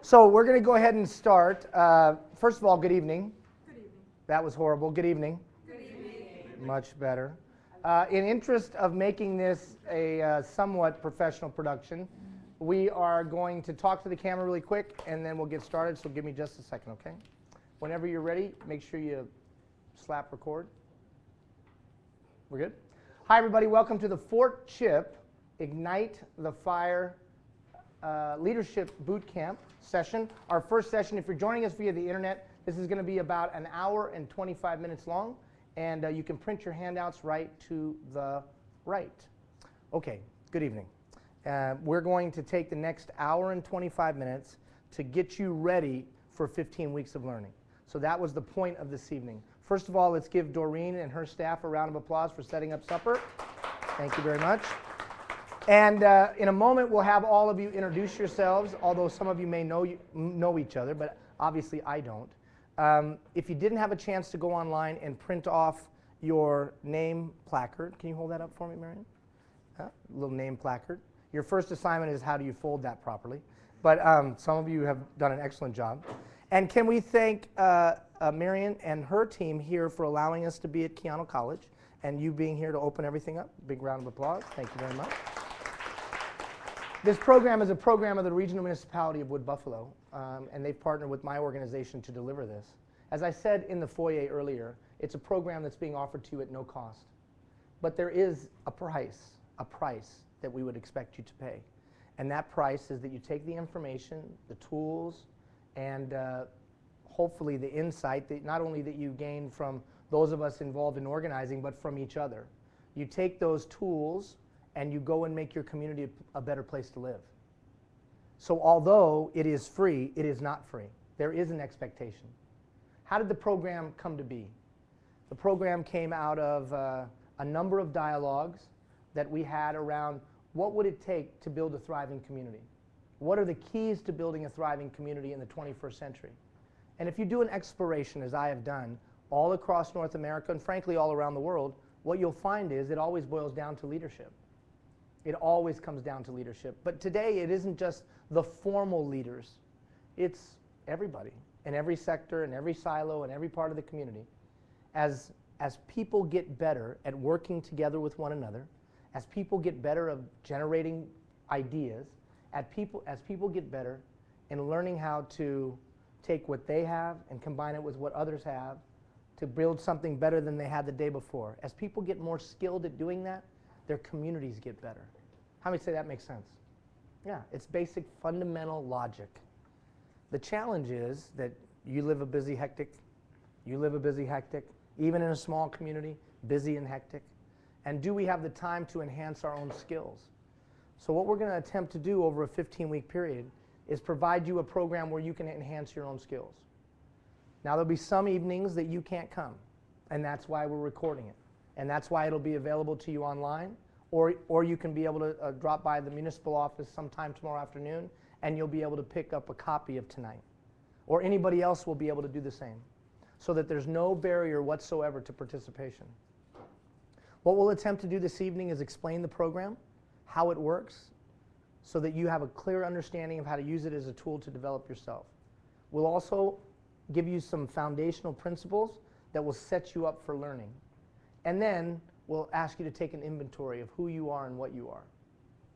So we're going to go ahead and start. First of all, good evening. Good evening. That was horrible. Good evening. Good evening. Much better. In interest of making this a somewhat professional production, we are going to talk to the camera really quick, and then we'll get started. So give me just a second, okay? Whenever you're ready, make sure you slap record. We're good? Hi, everybody. Welcome to the Fort Chip Ignite the Fire Leadership Boot Camp session. Our first session, if you're joining us via the internet, this is going to be about an hour and 25 minutes long, and you can print your handouts right to the right. Okay, good evening. We're going to take the next hour and 25 minutes to get you ready for 15 weeks of learning. So that was the point of this evening. First of all, let's give Doreen and her staff a round of applause for setting up supper. Thank you very much. And in a moment, we'll have all of you introduce yourselves, although some of you may know each other, but obviously I don't. If you didn't have a chance to go online and print off your name placard, can you hold that up for me, Marion? Little name placard. Your first assignment is how do you fold that properly. But some of you have done an excellent job. And can we thank Marion and her team here for allowing us to be at Keanu College and you being here to open everything up. Big round of applause. Thank you very much. This program is a program of the Regional Municipality of Wood Buffalo, and they've partnered with my organization to deliver this. As I said in the foyer earlier, it's a program that's being offered to you at no cost. But there is a price that we would expect you to pay. And that price is that you take the information, the tools, and hopefully the insight that not only that you gain from those of us involved in organizing, but from each other. You take those tools and you go and make your community a better place to live. So although it is free, it is not free. There is an expectation. How did the program come to be? The program came out of a number of dialogues that we had around what would it take to build a thriving community? What are the keys to building a thriving community in the 21st century? And if you do an exploration, as I have done, all across North America and frankly all around the world, what you'll find is it always boils down to leadership. It always comes down to leadership. But today it isn't just the formal leaders. It's everybody in every sector, in every silo, in every part of the community. As people get better at working together with one another, as people get better at generating ideas, as people get better in learning how to take what they have and combine it with what others have to build something better than they had the day before. As people get more skilled at doing that, their communities get better. How many say that makes sense? Yeah, it's basic fundamental logic. The challenge is that you live a busy, hectic, even in a small community, busy and hectic. And do we have the time to enhance our own skills? So what we're going to attempt to do over a 15-week period is provide you a program where you can enhance your own skills. Now there'll be some evenings that you can't come, and that's why we're recording it. And that's why it'll be available to you online, or you can be able to drop by the municipal office sometime tomorrow afternoon, and you'll be able to pick up a copy of tonight. Or anybody else will be able to do the same, so that there's no barrier whatsoever to participation. What we'll attempt to do this evening is explain the program, how it works, so that you have a clear understanding of how to use it as a tool to develop yourself. We'll also give you some foundational principles that will set you up for learning. And then we'll ask you to take an inventory of who you are and what you are,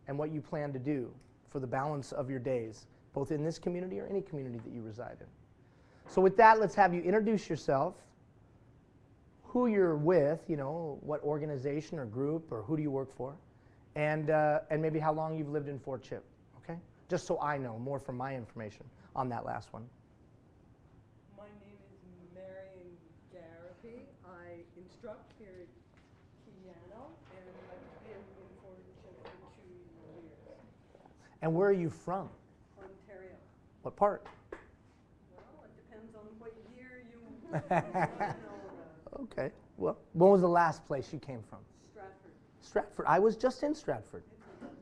and what you plan to do for the balance of your days, both in this community or any community that you reside in. So with that, let's have you introduce yourself, who you're with, you know, what organization or group, or who do you work for, and maybe how long you've lived in Fort Chip, okay? Just so I know more from my information on that last one. My name is Marion Garapi. I instruct here at Keanu, and I've been in Fort Chip for 2 years. And where are you from? Ontario. What part? Well, it depends on what year you want to know about. Okay. Well, when was the last place you came from? Stratford. Stratford. I was just in Stratford. It's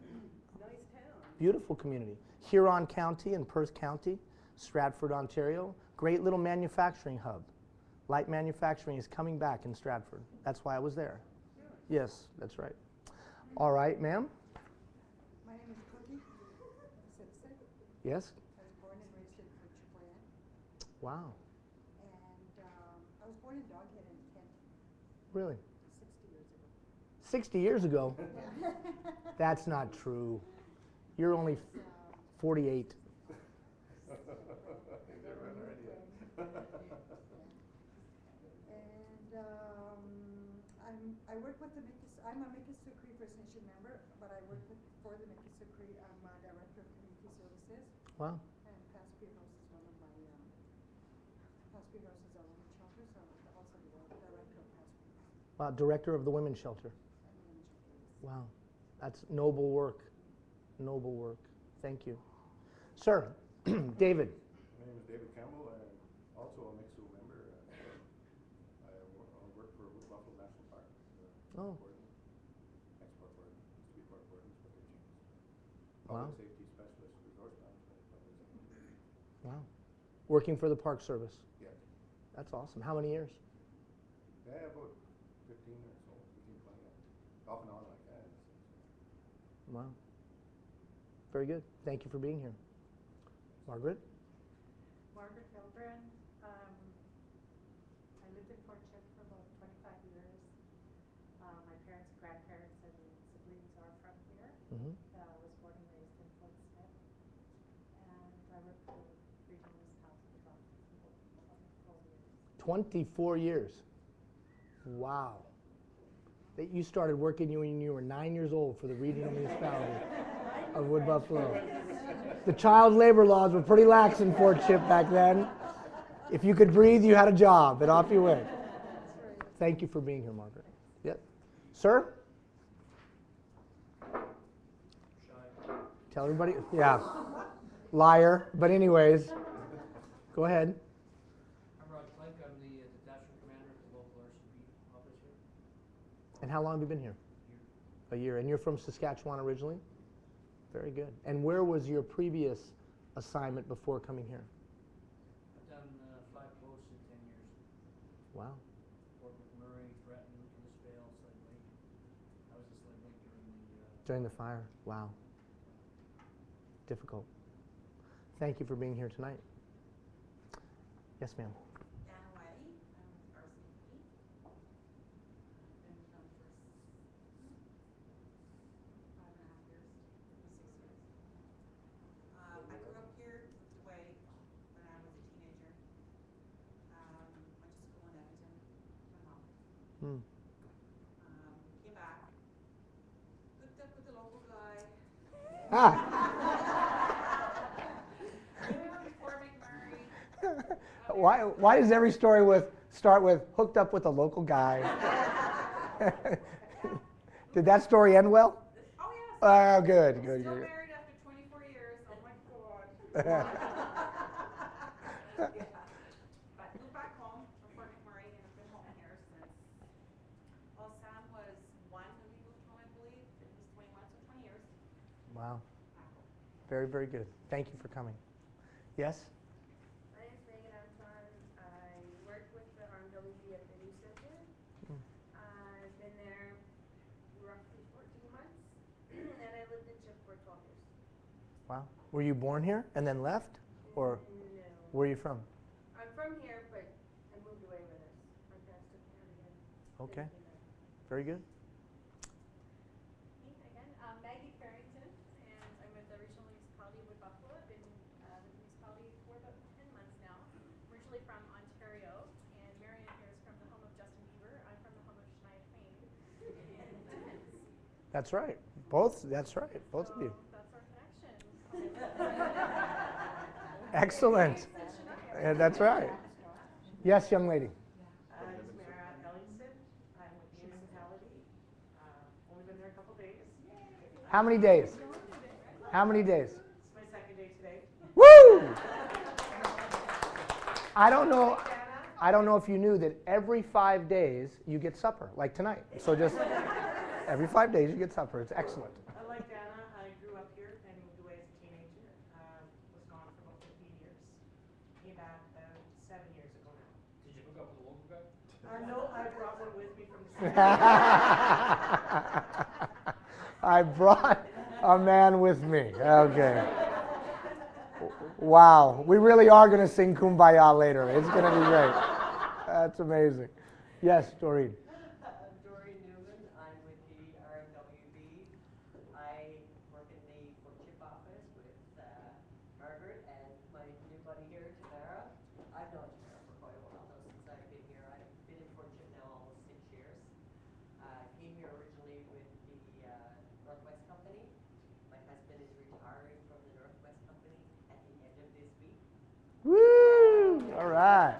a nice town. Beautiful community. Huron County and Perth County, Stratford, Ontario. Great little manufacturing hub. Light manufacturing is coming back in Stratford. That's why I was there. Sure. Yes, that's right. All right, ma'am. My name is Cookie. Yes? I was born and raised Wow. And I was born in Doghead in Kent Really? 60 years ago. 60 years ago? Yeah. That's not true. You're only 48. And I work with the I'm a Mikisew First Nation member, but I work for the Mikisew. I'm a director of community services. Wow. And Passpia House is one of my, Passpia House is our women's shelter, so I'm also the director of Passpia. Wow, director of the women's shelter. Wow, that's noble work. Noble work. Thank you. Sir, David. My name is David Campbell. I'm also a Mikisew member. I work for Buffalo National Park. Oh. Export warden. Used to be park wardens, but they changed. Wow. Public safety specialist, resource management. Wow. Working for the Park Service. Yeah. That's awesome. How many years? Yeah, about 15 or so, 15, 20. Off and on like that. Wow. Very good. Thank you for being here. Margaret? Margaret Hilbrand. I lived in Fort Chip for about 25 years. My parents and grandparents and siblings are from here. Mm-hmm. I was born and raised in Fort Smith. And I worked for regional municipality for about 24 years. 24 years. Wow. That you started working when you were 9 years old for the regional municipality of Wood Buffalo. The child labor laws were pretty lax in Fort Chip back then. If you could breathe, you had a job, and off you went. Thank you for being here, Margaret. Yep. Sir? Tell everybody. Yeah. Liar. But anyways, go ahead. I'm Rod Plank. I'm the detachment commander at the local RCB office here. And how long have you been here? Here. A year. And you're from Saskatchewan originally? Very good. And where was your previous assignment before coming here? I've done 5 posts in 10 years. Wow. Fort McMurray, Breton, Innisfail, Sled Lake. I was at Sled Lake During the fire. Wow. Difficult. Thank you for being here tonight. Yes, ma'am. Anna Wiley, I'm with RCP. Been with them for 5.5 years, 6 years. I grew up here, moved away when I was a teenager. Went to school in Edmonton with my mom. Came back, hooked up with the local guy. Fort McMurray. Why does every story start with hooked up with a local guy? Did that story end well? Oh yes. Oh, good. Still married after 24 years. Oh my God. Yeah. But moved back home from Fort McMurray and have been home here since. Well, Sam was 1 when we moved home, I believe. And he's 21, so 20 years. Wow. Very, very good. Thank you for coming. Yes? My name is Megan Anton. I work with the RMWB at the New Center. I've been there roughly 14 months, and I lived in Chip for 12 years. Wow. Were you born here and then left? Or No. where are you from? I'm from here, but I moved away with us. My parents took me out again. Okay. Very good. Me again, Maggie Farrington, and I'm with the regional municipality of Wood Buffalo. I've been with the municipality for about 10 months now. I'm originally from Ontario, and Marion here is from the home of Justin Bieber. I'm from the home of Shania Twain. And That's right. That's right. Both of you. that's our connection. Excellent. Yeah, that's right. Yes, young lady. It's Mara Ellingson. I'm with the municipality. Only been there a couple days. How many days? How many days? It's my second day today. Woo! I don't know if you knew that every 5 days you get supper, like tonight. So just every 5 days you get supper. It's excellent. I like Dana. I grew up here and moved away as a teenager. Was gone for about 15 years. Came back about 7 years ago now. Did you hook up with the local guy? No, I brought one with me from the city. I brought a man with me. Okay. Wow, we really are going to sing Kumbaya later. It's going to be great. That's amazing. Yes, Doreen. Doreen Newman, I'm with the RMWB. I work in the Fort Chip office with Margaret and my new buddy here, Tamara. I've known Tamara for quite a while though, since I've been here. I've been in Fort Chip now almost 6 years. Came here originally with the Northwest Company. My husband is retiring from the Northwest Company at the end of this week. Woo! All right.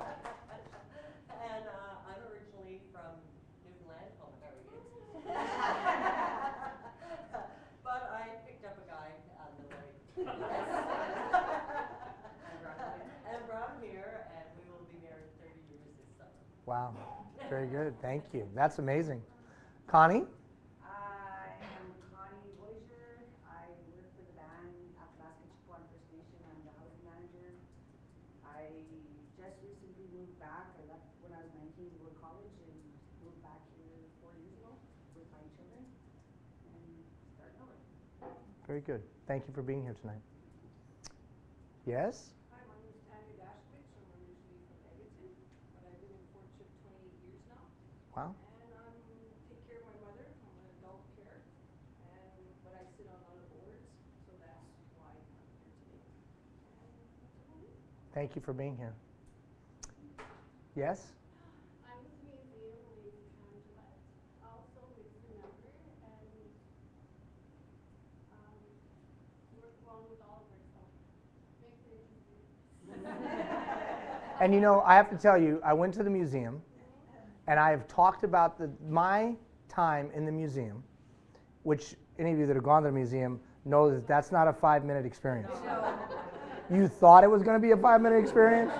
And I'm originally from Newfoundland, home of Harrogate. But I picked up a guy on the way. And brought him here, and we will be married 30 years this summer. Wow, very good. Thank you. That's amazing. Connie? I am Connie Voisier. I work for the band Athabasca Chippewa First Nation. I'm the housing manager. I just recently moved back. I left when I was 19 to go to college and moved back here 4 years ago with my children and starting over. Very good. Thank you for being here tonight. Yes? Hi, my name is Tanya Dashkowitz. I'm originally from Edmonton, but I've been in Fort Chip 28 years now. Wow. And I take care of my mother. I'm an adult care, but I sit on a lot of boards, so that's why I'm here today. And that's about it. Thank you for being here. Yes? I'm with the museum, Lady Angela, also with the number, and work along with Oliver, so makes it interesting. And you know, I have to tell you, I went to the museum, and I have talked about my time in the museum, which any of you that have gone to the museum know that that's not a 5-minute experience. You thought it was going to be a 5-minute experience?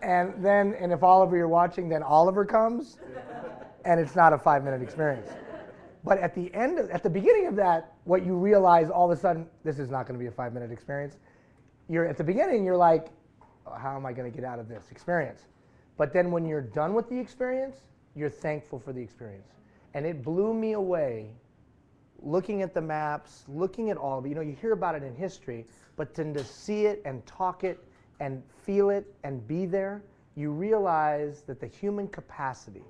And if Oliver, you're watching, then Oliver comes, and it's not a 5-minute experience. But at the beginning of that, what you realize all of a sudden, this is not going to be a 5-minute experience. At the beginning, you're like, how am I going to get out of this experience? But then when you're done with the experience, you're thankful for the experience. And it blew me away looking at the maps, looking at all of it. You know, you hear about it in history, but then to see it and talk it and feel it and be there, you realize that the human capacity,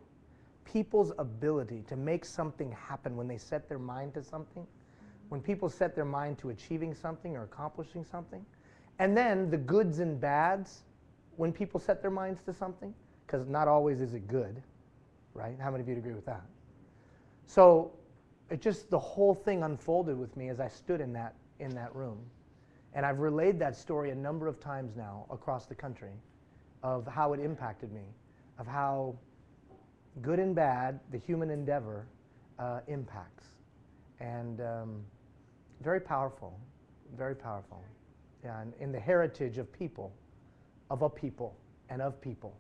people's ability to make something happen when they set their mind to something, when people set their mind to achieving something or accomplishing something, and then the goods and bads when people set their minds to something, because not always is it good, right? How many of you agree with that? So the whole thing unfolded with me as I stood in that room. And I've relayed that story a number of times now across the country of how it impacted me, of how good and bad the human endeavor impacts. And very powerful, very powerful. Yeah, and in the heritage of people, of a people, and of people,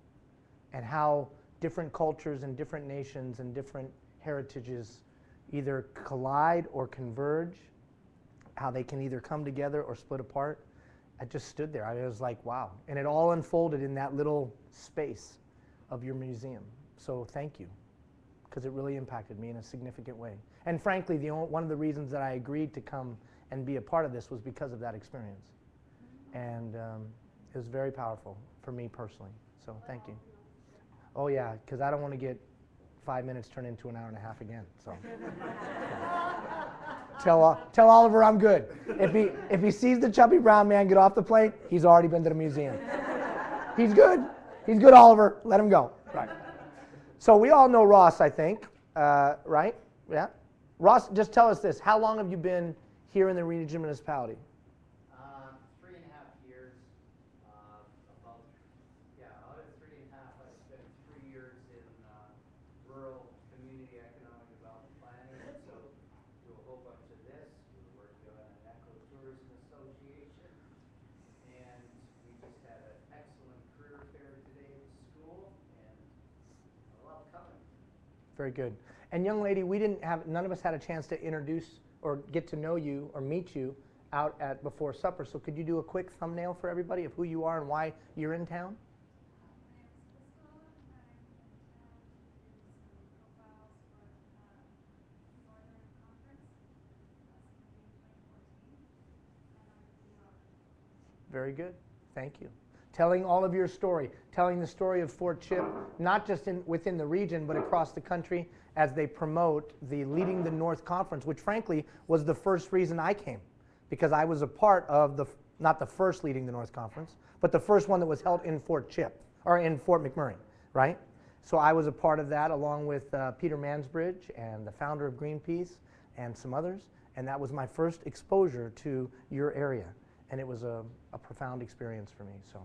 and how different cultures and different nations and different heritages either collide or converge, how they can either come together or split apart. I just stood there. I was like, wow. And it all unfolded in that little space of your museum. So thank you, because it really impacted me in a significant way. And frankly, one of the reasons that I agreed to come and be a part of this was because of that experience. And it was very powerful for me personally. So thank you. Oh yeah, because I don't want to get 5 minutes turned into an hour and a half again. So tell Oliver I'm good. If he sees the chubby brown man get off the plane, he's already been to the museum. He's good. He's good, Oliver. Let him go. Right. So we all know Ross, I think, right? Yeah. Ross, just tell us this. How long have you been here in the Region Municipality? 3.5 years. Out of 3.5, I spent 3 years in rural community economic development planning, and so do a whole bunch of this. We're working on an ecotourism association, and we just had an excellent career fair today at school, and I love coming. Very good. And young lady, none of us had a chance to introduce or get to know you or meet you out at before supper. So could you do a quick thumbnail for everybody of who you are and why you're in town? Very good. Thank you. Telling all of your story, telling the story of Fort Chip, not just within the region, but across the country as they promote the Leading the North Conference, which frankly was the first reason I came, because I was a part of the, not the first Leading the North Conference, but the first one that was held in Fort Chip, or in Fort McMurray, right? So I was a part of that along with Peter Mansbridge and the founder of Greenpeace and some others, and that was my first exposure to your area, and it was a profound experience for me. So.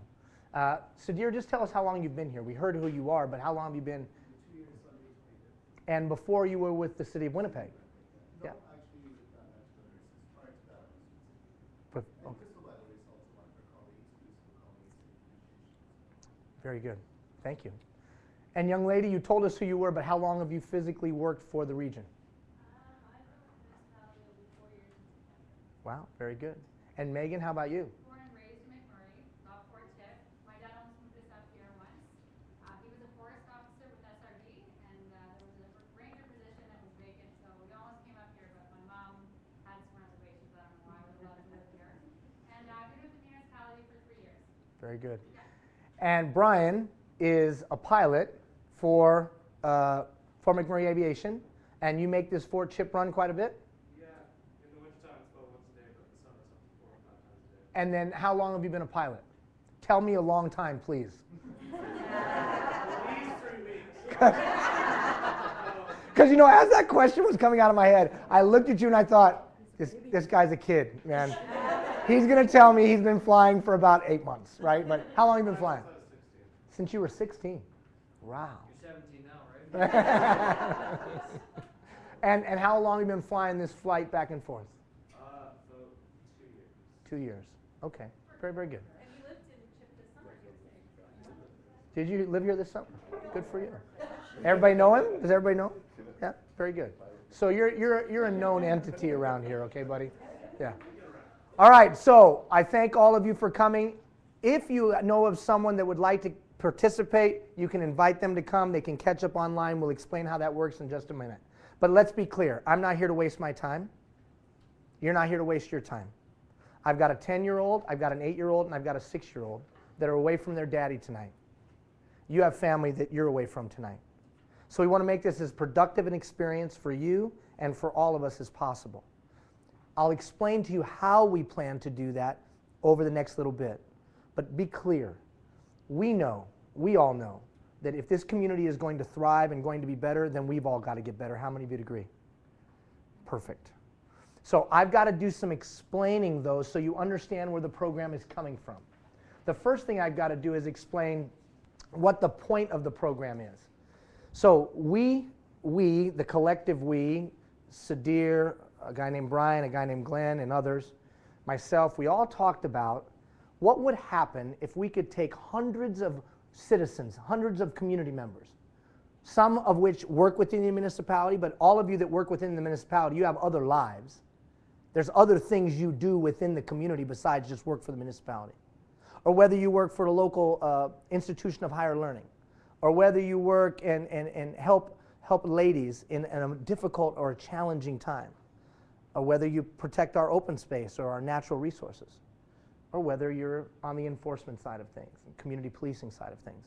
Sadir, just tell us how long you've been here. We heard who you are, but how long have you been? 2 years Sunday, 22. And before you were with the city of Winnipeg? No, Yeah. actually, prior to that, I was with But, and okay. Crystal, by the way, is also one of our colleagues, musical colleagues in communications. Very good. Thank you. And young lady, you told us who you were, but how long have you physically worked for the region? I've been with the municipality over 4 years in September. Wow, very good. And Megan, how about you? Born and raised in McMurray, South Fort Chip. My dad almost moved us up here once. He was a forest officer with SRD, and there was a ranger position that was vacant, so we almost came up here, but my mom had some reservations. I don't know why we were allowed to live here. And I've been with the municipality for 3 years. Very good. Yeah. And Brian is a pilot for McMurray Aviation, and you make this Fort Chip run quite a bit? Yeah, in the wintertime it's about once a day, but in the summer it's up to 4 or 5 times a day. And then how long have you been a pilot? Tell me a long time, please. At least 3 weeks. Because, you know, as that question was coming out of my head, I looked at you and I thought, this guy's a kid, man. He's going to tell me he's been flying for about 8 months, right? But how long have you been flying? Since you were 16. Wow. You're 17 now, right? And how long have you been flying this flight back and forth? About 2 years. 2 years. Okay. Very, very good. And you lived in Chip this summer, you were saying. Did you live here this summer? Good for you. Everybody know him? Does everybody know him? Yeah, very good. So you're a known entity around here, okay, buddy? Yeah. All right, so I thank all of you for coming. If you know of someone that would like to participate, you can invite them to come. They can catch up online. We'll explain how that works in just a minute. But let's be clear. I'm not here to waste my time. You're not here to waste your time. I've got a 10-year-old, I've got an 8-year-old, and I've got a 6-year-old that are away from their daddy tonight. You have family that you're away from tonight. So we want to make this as productive an experience for you and for all of us as possible. I'll explain to you how we plan to do that over the next little bit. But be clear. We all know, that if this community is going to thrive and going to be better, then we've all got to get better. How many of you agree? Perfect. So I've got to do some explaining, though, so you understand where the program is coming from. The first thing I've got to do is explain what the point of the program is. So we, the collective we, Sadir, a guy named Brian, a guy named Glenn, and others, myself, we all talked about what would happen if we could take hundreds of citizens, hundreds of community members, some of which work within the municipality, but all of you that work within the municipality, you have other lives. There's other things you do within the community besides just work for the municipality. Or whether you work for a local institution of higher learning, or whether you work and help ladies in a difficult or a challenging time, or whether you protect our open space or our natural resources, or whether you're on the enforcement side of things, community policing side of things.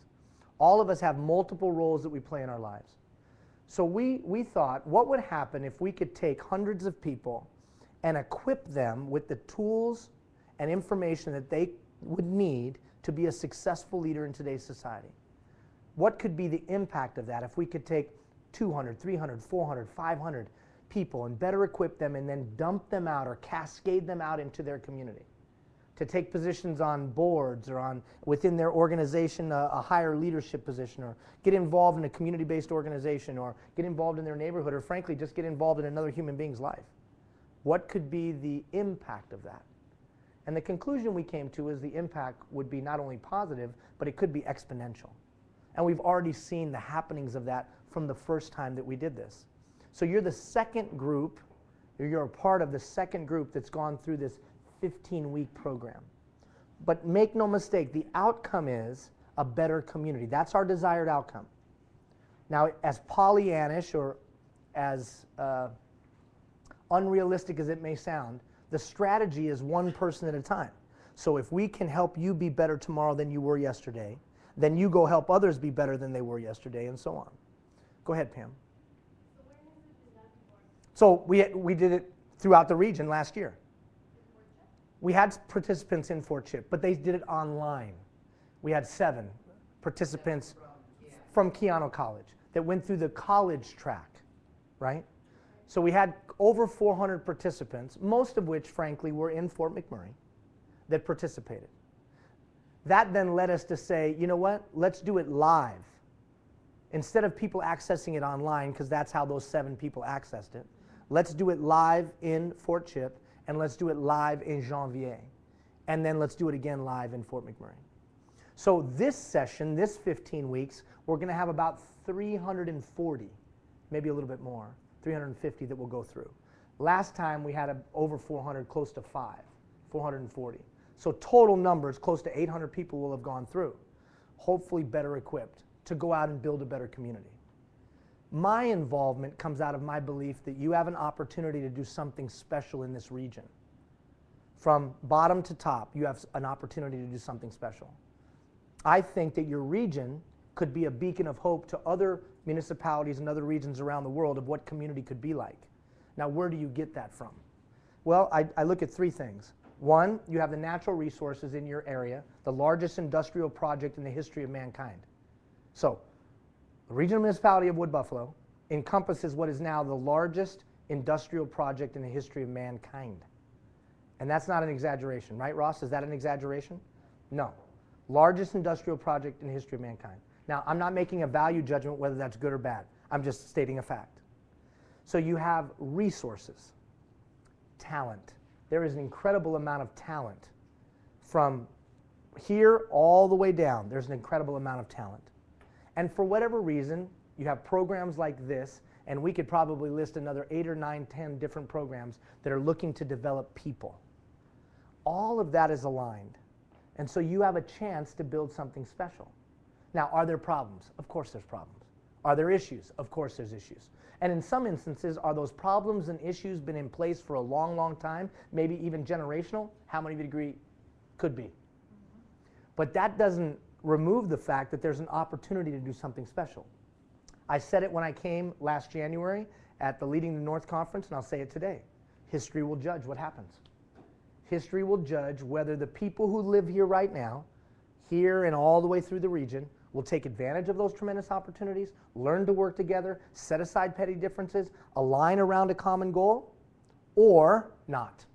All of us have multiple roles that we play in our lives. So we thought, what would happen if we could take hundreds of people and equip them with the tools and information that they would need to be a successful leader in today's society? What could be the impact of that if we could take 200, 300, 400, 500 people and better equip them and then dump them out or cascade them out into their community? To take positions on boards or on within their organization a higher leadership position, or get involved in a community-based organization, or get involved in their neighborhood, or frankly just get involved in another human being's life. What could be the impact of that? And the conclusion we came to is the impact would be not only positive, but it could be exponential. And we've already seen the happenings of that from the first time that we did this. So you're the second group, you're a part of the second group that's gone through this 15-week program. But make no mistake, the outcome is a better community. That's our desired outcome. Now, as Pollyannish or as unrealistic as it may sound, the strategy is one person at a time. So if we can help you be better tomorrow than you were yesterday, then you go help others be better than they were yesterday, and so on. Go ahead, Pam. So where has it been done before? So we did it throughout the region last year. In Fort Chip? We had participants in Fort Chip, but they did it online. We had 7 participants from Keanu College that went through the college track, right? So we had over 400 participants, most of which, frankly, were in Fort McMurray, that participated. That then led us to say, you know what, let's do it live. Instead of people accessing it online, because that's how those 7 people accessed it, let's do it live in Fort Chip, and let's do it live in Janvier. And then let's do it again live in Fort McMurray. So this session, this 15 weeks, we're going to have about 340, maybe a little bit more, 350 that we'll go through. Last time we had over 400, close to 440. So total numbers, close to 800 people will have gone through, hopefully better equipped to go out and build a better community. My involvement comes out of my belief that you have an opportunity to do something special in this region. From bottom to top, you have an opportunity to do something special. I think that your region could be a beacon of hope to other municipalities and other regions around the world of what community could be like. Now, where do you get that from? Well, I look at 3 things. 1, you have the natural resources in your area, the largest industrial project in the history of mankind. So, the Regional Municipality of Wood Buffalo encompasses what is now the largest industrial project in the history of mankind. And that's not an exaggeration, right, Ross? Is that an exaggeration? No. Largest industrial project in the history of mankind. Now, I'm not making a value judgment whether that's good or bad. I'm just stating a fact. So you have resources, talent. There is an incredible amount of talent. From here all the way down, there's an incredible amount of talent. And for whatever reason, you have programs like this, and we could probably list another 8 or 9, 10 different programs that are looking to develop people. All of that is aligned. And so you have a chance to build something special. Now, are there problems? Of course there's problems. Are there issues? Of course there's issues. And in some instances, are those problems and issues been in place for a long, long time, maybe even generational? How many of you agree? Could be. But that doesn't remove the fact that there's an opportunity to do something special. I said it when I came last January at the Leading the North conference, and I'll say it today. History will judge what happens. History will judge whether the people who live here right now, here and all the way through the region, will take advantage of those tremendous opportunities, learn to work together, set aside petty differences, align around a common goal, or not.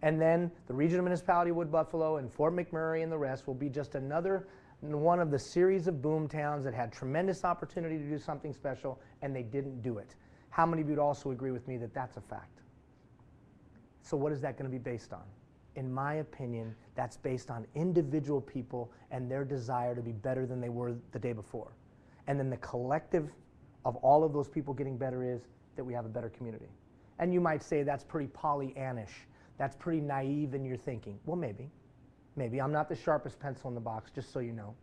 And then the Regional Municipality of Wood Buffalo and Fort McMurray and the rest will be just another one of the series of boom towns that had tremendous opportunity to do something special, and they didn't do it. How many of you would also agree with me that that's a fact? So what is that going to be based on? In my opinion, that's based on individual people and their desire to be better than they were the day before. And then the collective of all of those people getting better is that we have a better community. And you might say that's pretty Pollyannish. That's pretty naive in your thinking. Well, maybe. Maybe. I'm not the sharpest pencil in the box, just so you know.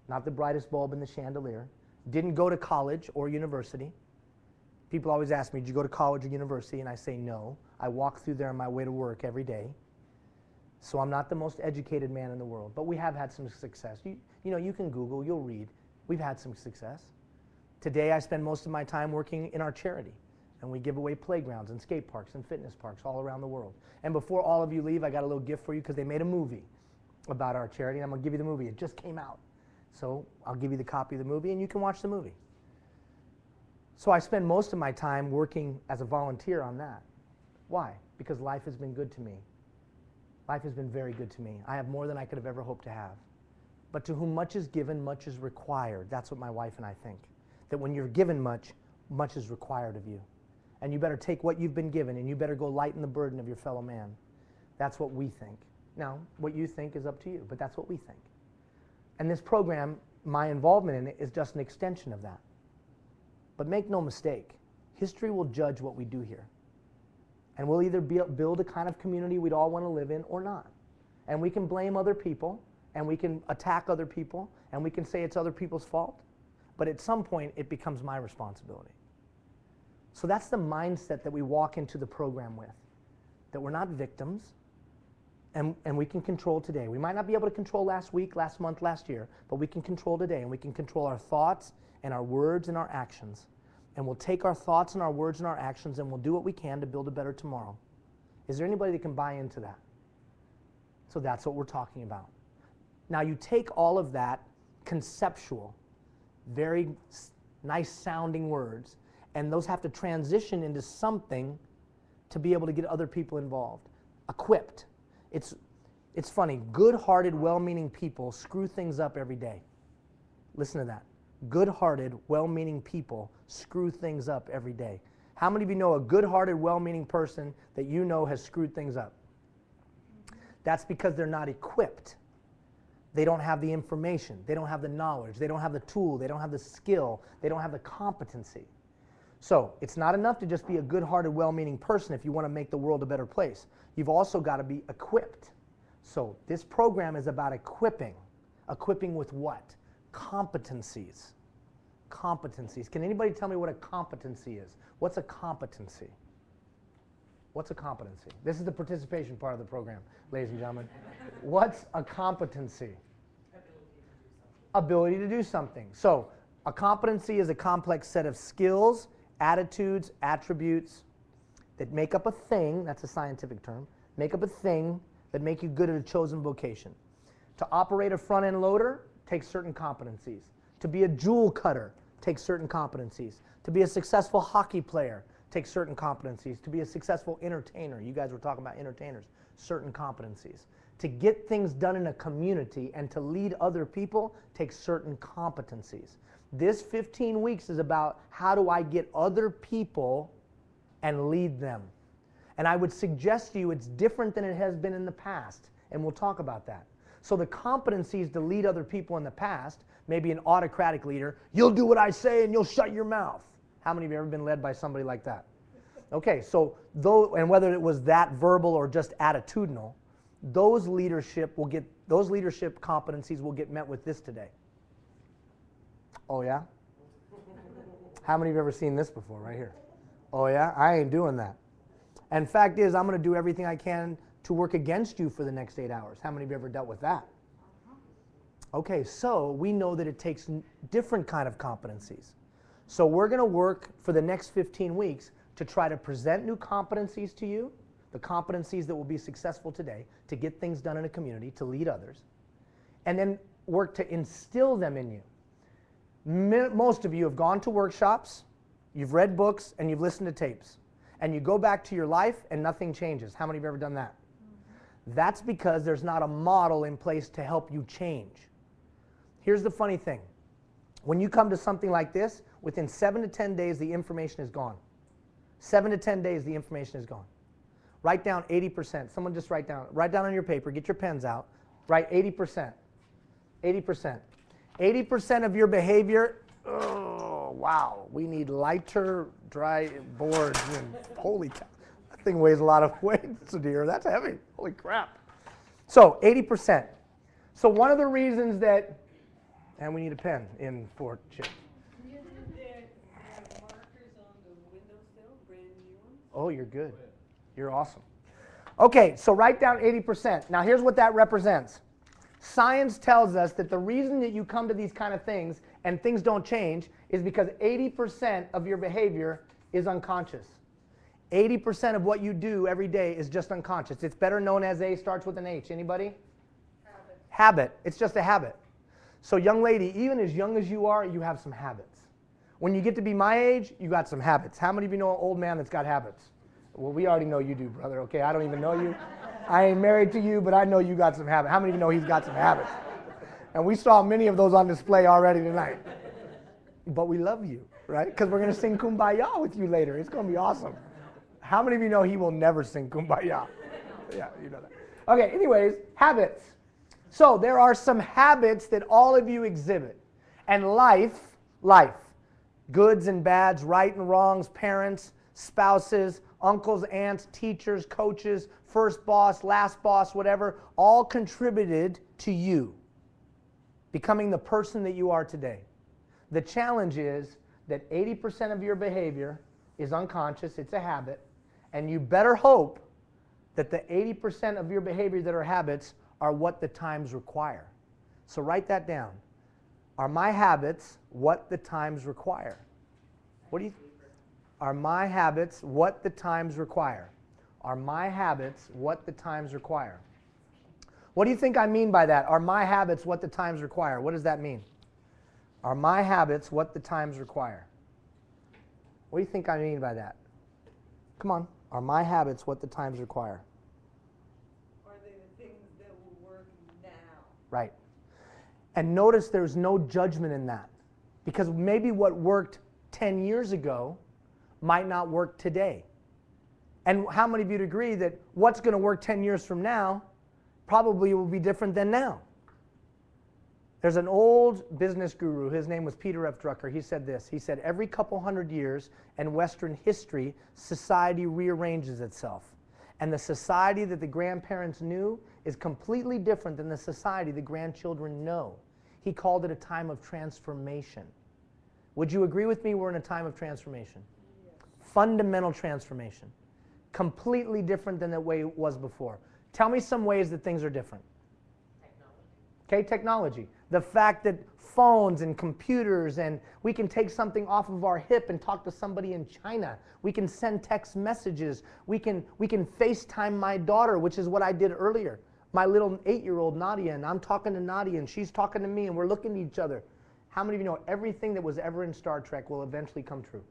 Not the brightest bulb in the chandelier. Didn't go to college or university. People always ask me, did you go to college or university? And I say no. I walk through there on my way to work every day. So I'm not the most educated man in the world, but we have had some success. You know, you can Google, you'll read. We've had some success. Today I spend most of my time working in our charity, and we give away playgrounds and skate parks and fitness parks all around the world. And before all of you leave, I got a little gift for you because they made a movie about our charity, and I'm going to give you the movie. It just came out. So I'll give you the copy of the movie, and you can watch the movie. So I spend most of my time working as a volunteer on that. Why? Because life has been good to me. Life has been very good to me. I have more than I could have ever hoped to have. But to whom much is given, much is required. That's what my wife and I think. That when you're given much, much is required of you. And you better take what you've been given, and you better go lighten the burden of your fellow man. That's what we think. Now, what you think is up to you, but that's what we think. And this program, my involvement in it, is just an extension of that. But make no mistake, history will judge what we do here. And we'll either build a kind of community we'd all want to live in or not. And we can blame other people, and we can attack other people, and we can say it's other people's fault. But at some point, it becomes my responsibility. So that's the mindset that we walk into the program with. That we're not victims, and we can control today. We might not be able to control last week, last month, last year, but we can control today, and we can control our thoughts and our words and our actions. And we'll take our thoughts and our words and our actions and we'll do what we can to build a better tomorrow. Is there anybody that can buy into that? So that's what we're talking about. Now you take all of that conceptual, very nice sounding words, and those have to transition into something to be able to get other people involved. Equipped. It's funny, good-hearted, well-meaning people screw things up every day. Listen to that. Good-hearted, well-meaning people screw things up every day. How many of you know a good-hearted, well-meaning person that you know has screwed things up? That's because they're not equipped. They don't have the information. They don't have the knowledge. They don't have the tool. They don't have the skill. They don't have the competency. So it's not enough to just be a good-hearted, well-meaning person if you want to make the world a better place. You've also got to be equipped. So this program is about equipping. Equipping with what? Competencies. Competencies. Can anybody tell me what a competency is? What's a competency? What's a competency? This is the participation part of the program, ladies and gentlemen. What's a competency? Ability to do something. So a competency is a complex set of skills, attitudes, attributes that make up a thing, that's a scientific term, make up a thing that make you good at a chosen vocation. To operate a front-end loader takes certain competencies. To be a jewel cutter takes certain competencies. To be a successful hockey player takes certain competencies. To be a successful entertainer, you guys were talking about entertainers, certain competencies. To get things done in a community and to lead other people takes certain competencies. This 15 weeks is about how do I get other people and lead them. And I would suggest to you it's different than it has been in the past, and we'll talk about that. So the competencies to lead other people in the past, maybe an autocratic leader, you'll do what I say and you'll shut your mouth. How many of you have ever been led by somebody like that? Okay, so and whether it was that verbal or just attitudinal, those leadership competencies will get met with this today. Oh yeah? How many of you have ever seen this before right here? Oh yeah? I ain't doing that. And fact is, I'm going to do everything I can to work against you for the next 8 hours. How many of you ever dealt with that? Okay, so we know that it takes different kind of competencies. So we're going to work for the next 15 weeks to try to present new competencies to you, the competencies that will be successful today, to get things done in a community, to lead others, and then work to instill them in you. Most of you have gone to workshops, you've read books, and you've listened to tapes. And you go back to your life and nothing changes. How many of you have ever done that? That's because there's not a model in place to help you change. Here's the funny thing. When you come to something like this, within 7 to 10 days, the information is gone. 7 to 10 days, the information is gone. Write down 80%. Someone just write down on your paper, get your pens out, write 80%. 80%. 80% of your behavior, oh, wow, we need lighter, dry boards. And holy cow, that thing weighs a lot of weight, Sudhir. That's heavy. Holy crap. So 80%. So one of the reasons that, and we need a pen in for Chip. There are markers on the windowsill, brand new ones. Oh, you're good. You're awesome. Okay, so write down 80%. Now here's what that represents. Science tells us that the reason that you come to these kind of things and things don't change is because 80% of your behavior is unconscious. 80% of what you do every day is just unconscious. It's better known as starts with an H. Anybody? Habit. Habit. It's just a habit. So young lady, even as young as you are, you have some habits. When you get to be my age, you got some habits. How many of you know an old man that's got habits? Well, we already know you do, brother, okay? I don't even know you. I ain't married to you, but I know you got some habits. How many of you know he's got some habits? And we saw many of those on display already tonight. But we love you, right? Because we're going to sing Kumbaya with you later. It's going to be awesome. How many of you know he will never sing Kumbaya? Yeah, you know that. Okay, anyways, habits. So there are some habits that all of you exhibit. And life, goods and bads, right and wrongs, parents, spouses, uncles, aunts, teachers, coaches, first boss, last boss, whatever, all contributed to you becoming the person that you are today. The challenge is that 80% of your behavior is unconscious, it's a habit, and you better hope that the 80% of your behavior that are habits are what the times require. So write that down. Are my habits what the times require? What do you Are my habits what the times require? Are my habits what the times require? What do you think I mean by that? Are my habits what the times require? What does that mean? Are my habits what the times require? What do you think I mean by that? Come on. Are my habits what the times require? Are they the things that will work now? Right. And notice there's no judgment in that. Because maybe what worked 10 years ago might not work today. And how many of you would agree that what's going to work 10 years from now probably will be different than now? There's an old business guru, his name was Peter F. Drucker. He said this. He said, every couple hundred years in Western history, society rearranges itself. And the society that the grandparents knew is completely different than the society the grandchildren know. He called it a time of transformation. Would you agree with me we're in a time of transformation? Yes. Fundamental transformation. Completely different than the way it was before. Tell me some ways that things are different. Okay, technology. The fact that phones and computers, and we can take something off of our hip and talk to somebody in China. We can send text messages. We can FaceTime my daughter, which is what I did earlier. My little 8-year-old Nadia, and I'm talking to Nadia, and she's talking to me, and we're looking at each other. How many of you know everything that was ever in Star Trek will eventually come true?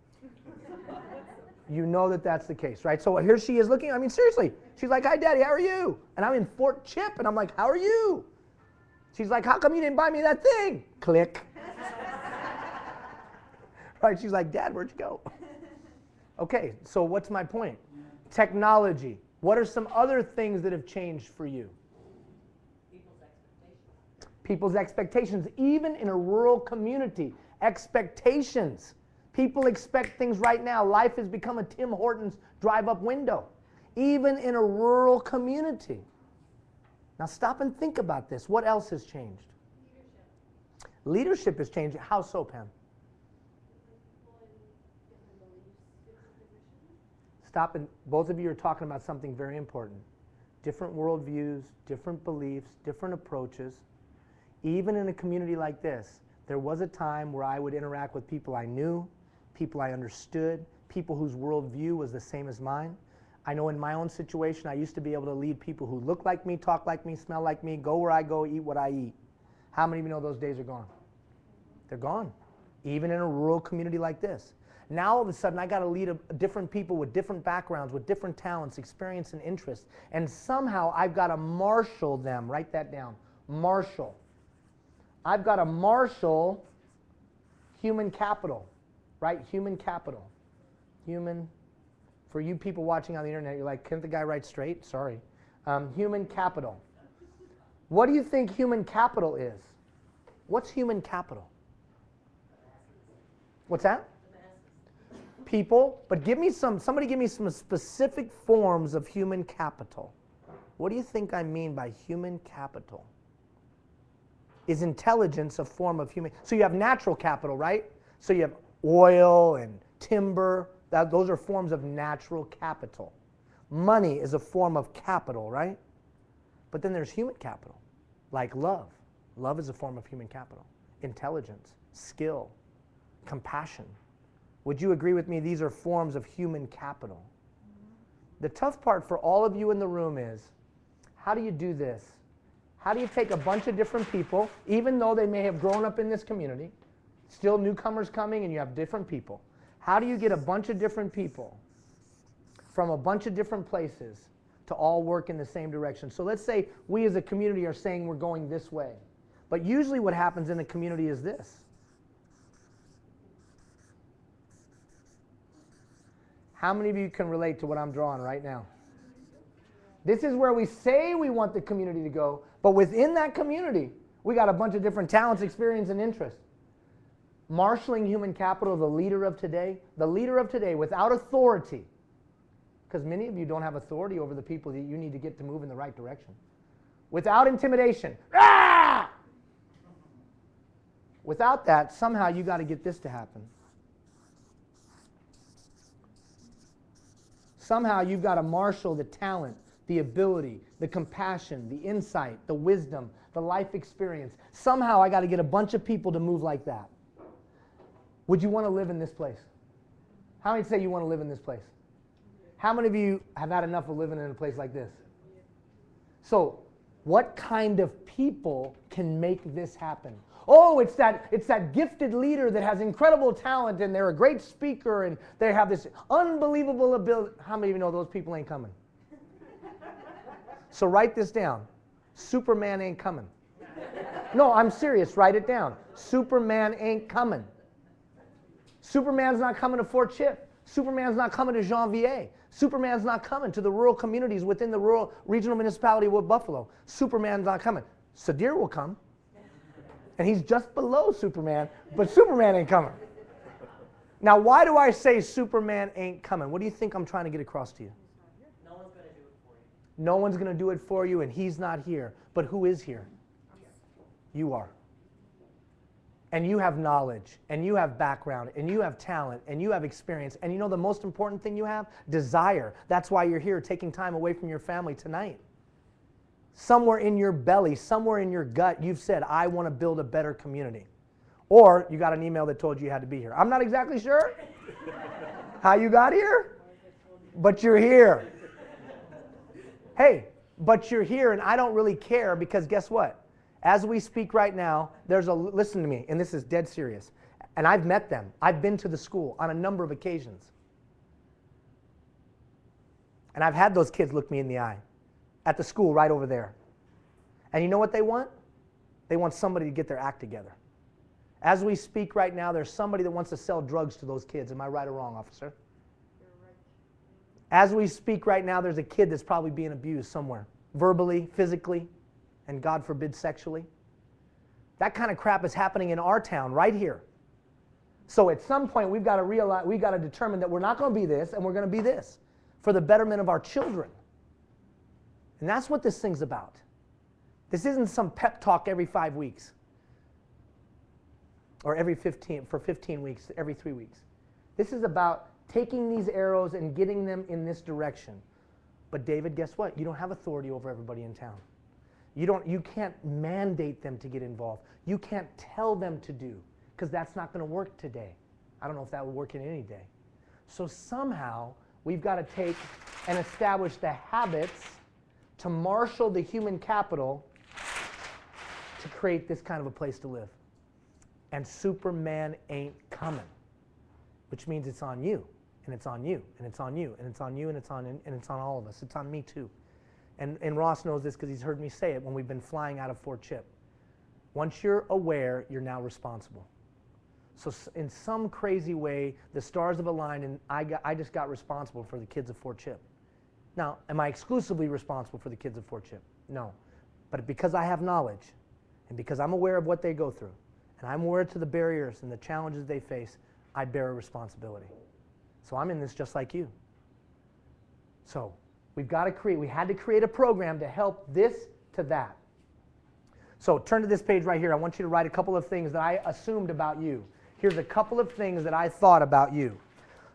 You know that that's the case, right? So here she is looking, I mean, seriously. She's like, hi, Daddy, how are you? And I'm in Fort Chip, and I'm like, how are you? She's like, how come you didn't buy me that thing? Click. Right? She's like, Dad, where'd you go? Okay, so what's my point? Technology. What are some other things that have changed for you? People's expectations. People's expectations. Even in a rural community, expectations. People expect things right now. Life has become a Tim Hortons drive-up window. Even in a rural community. Now stop and think about this. What else has changed? Leadership. Leadership has changed. How so, Pam? Stop, and both of you are talking about something very important. Different worldviews, different beliefs, different approaches. Even in a community like this, there was a time where I would interact with people I knew, people I understood, people whose worldview was the same as mine. I know in my own situation, I used to be able to lead people who look like me, talk like me, smell like me, go where I go, eat what I eat. How many of you know those days are gone? They're gone, even in a rural community like this. Now all of a sudden, I got to lead different people with different backgrounds, with different talents, experience, and interests. And somehow I've got to marshal them. Write that down. Marshal. I've got to marshal human capital. Right? Human capital. Human. For you people watching on the internet, you're like, can't the guy write straight? Sorry. Human capital. What do you think human capital is? What's human capital? What's that? People. But somebody give me some specific forms of human capital. What do you think I mean by human capital? Is intelligence a form of human? So you have natural capital, right? So you have oil and timber. Those are forms of natural capital. Money is a form of capital, right? But then there's human capital, like love. Love is a form of human capital. Intelligence, skill, compassion. Would you agree with me these are forms of human capital? The tough part for all of you in the room is, how do you do this? How do you take a bunch of different people, even though they may have grown up in this community, still newcomers coming and you have different people. How do you get a bunch of different people from a bunch of different places to all work in the same direction? So let's say we as a community are saying we're going this way. But usually what happens in the community is this. How many of you can relate to what I'm drawing right now? This is where we say we want the community to go, but within that community, we got a bunch of different talents, experience, and interests. Marshaling human capital, the leader of today without authority, because many of you don't have authority over the people that you need to get to move in the right direction. Without intimidation. Ah! Without that, somehow you got to get this to happen. Somehow you've got to marshal the talent, the ability, the compassion, the insight, the wisdom, the life experience. Somehow I got to get a bunch of people to move like that. Would you want to live in this place? How many say you want to live in this place? How many of you have had enough of living in a place like this? So, what kind of people can make this happen? Oh, it's that gifted leader that has incredible talent and they're a great speaker and they have this unbelievable ability. How many of you know those people ain't coming? So write this down. Superman ain't coming. No, I'm serious. Write it down. Superman ain't coming. Superman's not coming to Fort Chip. Superman's not coming to Janvier. Superman's not coming to the rural communities within the rural regional municipality of Buffalo. Superman's not coming. Sadir will come. And he's just below Superman, but Superman ain't coming. Now, why do I say Superman ain't coming? What do you think I'm trying to get across to you? No one's going to do it for you. No one's going to do it for you, and he's not here. But who is here? You are. And you have knowledge, and you have background, and you have talent, and you have experience. And you know the most important thing you have? Desire. That's why you're here taking time away from your family tonight. Somewhere in your belly, somewhere in your gut, you've said, I want to build a better community. Or you got an email that told you you had to be here. I'm not exactly sure how you got here, but you're here. Hey, but you're here, and I don't really care because guess what? As we speak right now, listen to me, and this is dead serious, and I've met them. I've been to the school on a number of occasions. And I've had those kids look me in the eye at the school right over there. And you know what they want? They want somebody to get their act together. As we speak right now, there's somebody that wants to sell drugs to those kids. Am I right or wrong, officer? You're right. As we speak right now, there's a kid that's probably being abused somewhere, verbally, physically, and God forbid sexually. That kind of crap is happening in our town right here. So at some point we've got to realize, we've got to determine that we're not going to be this and we're going to be this for the betterment of our children. And that's what this thing's about. This isn't some pep talk every 5 weeks or for 15 weeks, every 3 weeks. This is about taking these arrows and getting them in this direction. But David, guess what? You don't have authority over everybody in town. You can't mandate them to get involved. You can't tell them to do, because that's not going to work today. I don't know if that would work in any day. So somehow we've got to take and establish the habits to marshal the human capital to create this kind of a place to live. And Superman ain't coming, which means it's on you, and it's on you, and it's on you, and it's on you, and it's on all of us. It's on me too. And Ross knows this because he's heard me say it when we've been flying out of Fort Chip. Once you're aware, you're now responsible. So in some crazy way, the stars have aligned, and I just got responsible for the kids of Fort Chip. Now, am I exclusively responsible for the kids of Fort Chip? No. But because I have knowledge, and because I'm aware of what they go through, and I'm aware to the barriers and the challenges they face, I bear a responsibility. So I'm in this just like you. So we had to create a program to help this to that. So turn to this page right here. I want you to write a couple of things that I assumed about you. Here's a couple of things that I thought about you.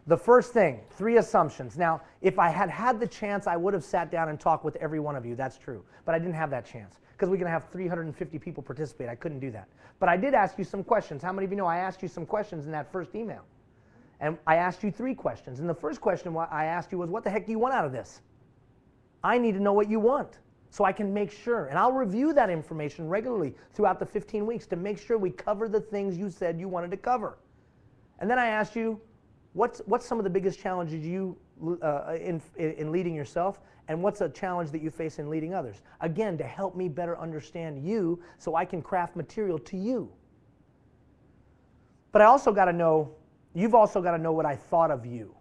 The first thing, 3 assumptions. Now, if I had had the chance, I would have sat down and talked with every one of you. That's true. But I didn't have that chance because we're going to have 350 people participate. I couldn't do that. But I did ask you some questions. How many of you know I asked you some questions in that first email? And I asked you 3 questions. And the first question I asked you was, what the heck do you want out of this? I need to know what you want so I can make sure. And I'll review that information regularly throughout the 15 weeks to make sure we cover the things you said you wanted to cover. And then I asked you, what's some of the biggest challenges you in leading yourself, and what's a challenge that you face in leading others? Again, to help me better understand you so I can craft material to you. But I also got to know, you've also got to know what I thought of you.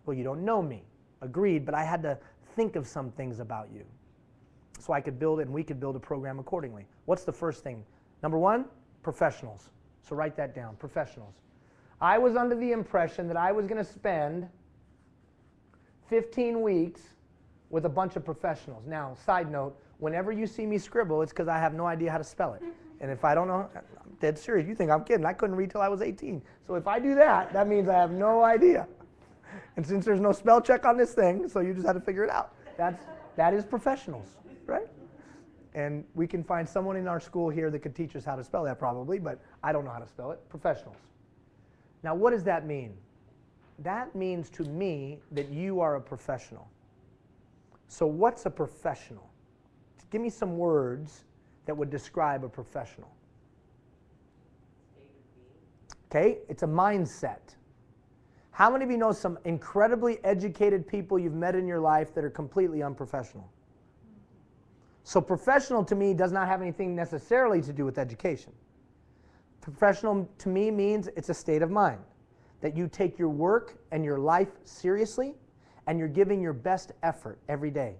Well, you don't know me. Agreed, but I had to think of some things about you so I could build it and we could build a program accordingly. What's the first thing? Number 1, professionals. So write that down, professionals. I was under the impression that I was going to spend 15 weeks with a bunch of professionals. Now, side note, whenever you see me scribble, it's because I have no idea how to spell it. And if I don't know, I'm dead serious. You think I'm kidding. I couldn't read till I was 18. So if I do that, that means I have no idea. And since there's no spell check on this thing, so you just have to figure it out. That is professionals, right? And we can find someone in our school here that could teach us how to spell that probably, but I don't know how to spell it. Professionals. Now, what does that mean? That means to me that you are a professional. So what's a professional? Give me some words that would describe a professional. Okay, it's a mindset. How many of you know some incredibly educated people you've met in your life that are completely unprofessional? So professional to me does not have anything necessarily to do with education. Professional to me means it's a state of mind, that you take your work and your life seriously and you're giving your best effort every day.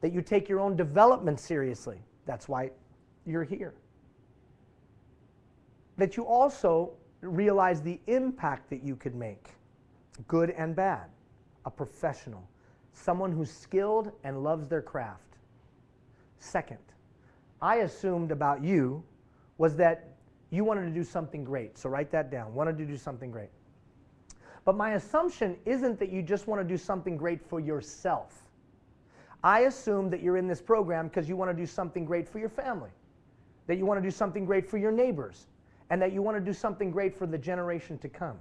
That you take your own development seriously. That's why you're here. That you also realize the impact that you could make, good and bad. A professional, someone who's skilled and loves their craft. Second, I assumed about you was that you wanted to do something great. So write that down, wanted to do something great. But my assumption isn't that you just want to do something great for yourself. I assume that you're in this program because you want to do something great for your family, that you want to do something great for your neighbors, and that you want to do something great for the generation to come.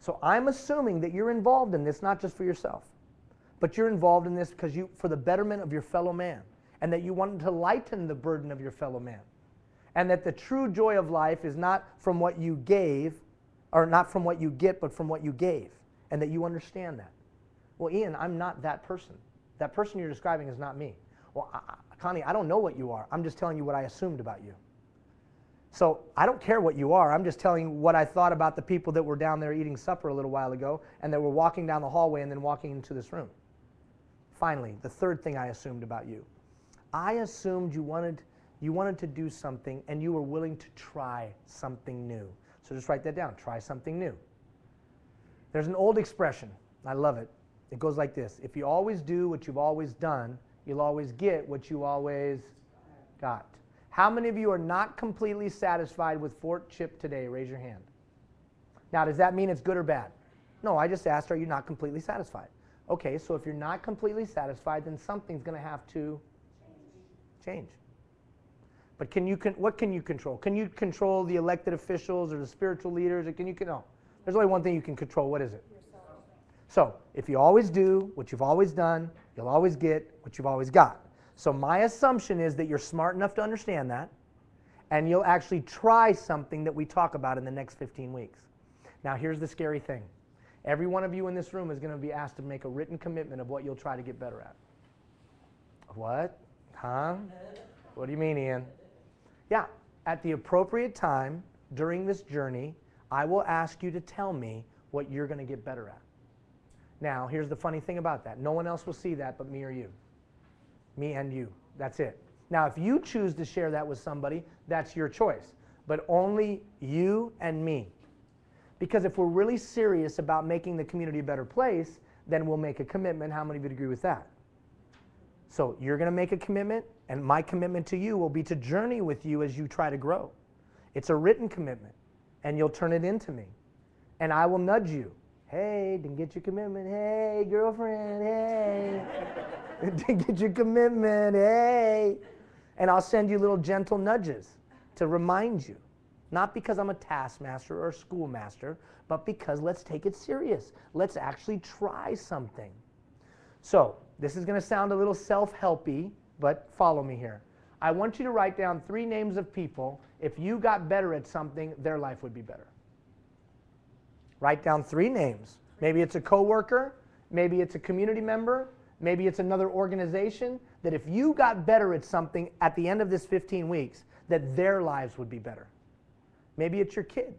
So I'm assuming that you're involved in this not just for yourself, but you're involved in this because for the betterment of your fellow man, and that you want to lighten the burden of your fellow man, and that the true joy of life is not from what you gave, or not from what you get, but from what you gave, and that you understand that. Well, Ian, I'm not that person. That person you're describing is not me. Well, Connie, I don't know what you are. I'm just telling you what I assumed about you. So I don't care what you are. I'm just telling you what I thought about the people that were down there eating supper a little while ago and that were walking down the hallway and then walking into this room. Finally, the third thing I assumed about you. I assumed you wanted to do something and you were willing to try something new. So just write that down. Try something new. There's an old expression. I love it. It goes like this. If you always do what you've always done, you'll always get what you always got. How many of you are not completely satisfied with Fort Chip today? Raise your hand. Now, does that mean it's good or bad? No, I just asked, are you not completely satisfied? Okay, so if you're not completely satisfied, then something's going to have to change. But what can you control? Can you control the elected officials or the spiritual leaders? Or no. There's only one thing you can control. What is it? So if you always do what you've always done, you'll always get what you've always got. So my assumption is that you're smart enough to understand that, and you'll actually try something that we talk about in the next 15 weeks. Now here's the scary thing. Every one of you in this room is going to be asked to make a written commitment of what you'll try to get better at. What? Huh? What do you mean, Ian? Yeah, at the appropriate time during this journey, I will ask you to tell me what you're going to get better at. Now, here's the funny thing about that. No one else will see that but me or you. Me and you. That's it. Now, if you choose to share that with somebody, that's your choice. But only you and me. Because if we're really serious about making the community a better place, then we'll make a commitment. How many of you agree with that? So you're going to make a commitment, and my commitment to you will be to journey with you as you try to grow. It's a written commitment, and you'll turn it into me. And I will nudge you. Hey, didn't get your commitment. Hey, girlfriend, hey. Didn't get your commitment, hey. And I'll send you little gentle nudges to remind you. Not because I'm a taskmaster or a schoolmaster, but because let's take it serious. Let's actually try something. So, this is going to sound a little self-helpy, but follow me here. I want you to write down 3 names of people. If you got better at something, their life would be better. Write down 3 names. Maybe it's a coworker, maybe it's a community member, maybe it's another organization, that if you got better at something at the end of this 15 weeks, that their lives would be better. Maybe it's your kid.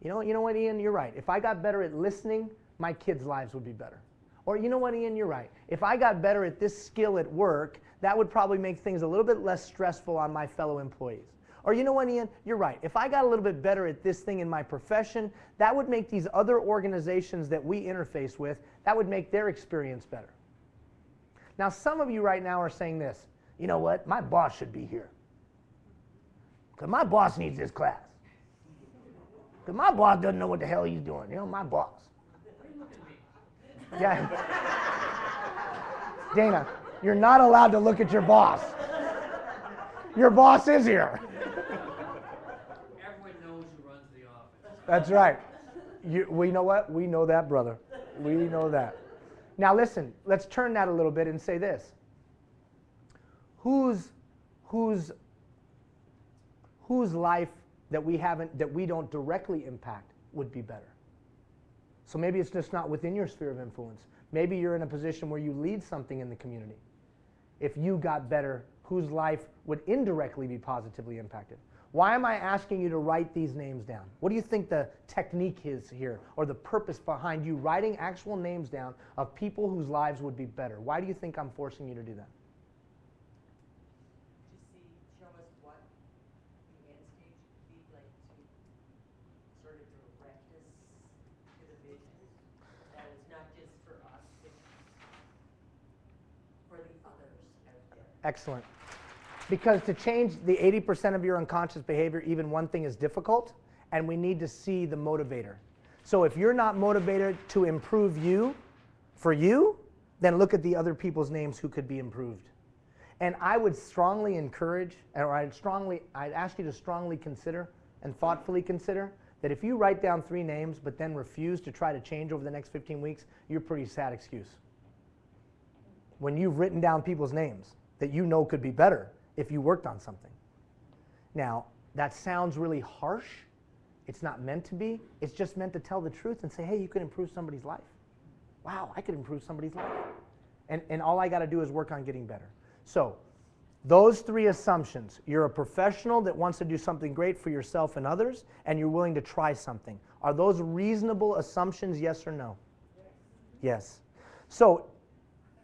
You know what, Ian, you're right. If I got better at listening, my kids' lives would be better. Or you know what, Ian, you're right. If I got better at this skill at work, that would probably make things a little bit less stressful on my fellow employees. Or you know what, Ian, you're right. If I got a little bit better at this thing in my profession, that would make these other organizations that we interface with, that would make their experience better. Now, some of you right now are saying this. You know what? My boss should be here. Because my boss needs this class. Because my boss doesn't know what the hell he's doing. You know, my boss. Yeah. Dana, You're not allowed to look at your boss. Your boss is here. Everyone knows who runs the office. That's right. We know what? We know that, brother. We know that. Now listen, let's turn that a little bit and say this. Whose life that we don't directly impact would be better? So maybe it's just not within your sphere of influence. Maybe you're in a position where you lead something in the community. If you got better, whose life would indirectly be positively impacted? Why am I asking you to write these names down? What do you think the technique is here, or the purpose behind you writing actual names down of people whose lives would be better? Why do you think I'm forcing you to do that? Show us what the end stage would be like, to sort of direct us to the vision. That it's not just for us, it's for the others out there. Excellent. Because to change the 80% of your unconscious behavior, even one thing is difficult, and we need to see the motivator. So if you're not motivated to improve you, for you, then look at the other people's names who could be improved. And I would strongly encourage, or I'd ask you to strongly consider and thoughtfully consider that if you write down 3 names but then refuse to try to change over the next 15 weeks, you're a pretty sad excuse. When you've written down people's names that you know could be better if you worked on something. Now, that sounds really harsh. It's not meant to be. It's just meant to tell the truth and say, hey, you could improve somebody's life. Wow, I could improve somebody's life. And all I got to do is work on getting better. So, those 3 assumptions. You're a professional that wants to do something great for yourself and others, and you're willing to try something. Are those reasonable assumptions, yes or no? Yes. So,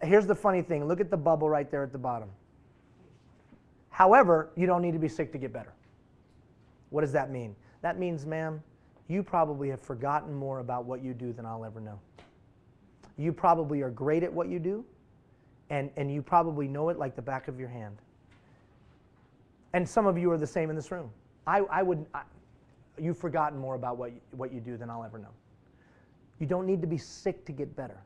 here's the funny thing. Look at the bubble right there at the bottom. However, you don't need to be sick to get better. What does that mean? That means, ma'am, you probably have forgotten more about what you do than I'll ever know. You probably are great at what you do, and you probably know it like the back of your hand. And some of you are the same in this room. You've forgotten more about what you do than I'll ever know. You don't need to be sick to get better.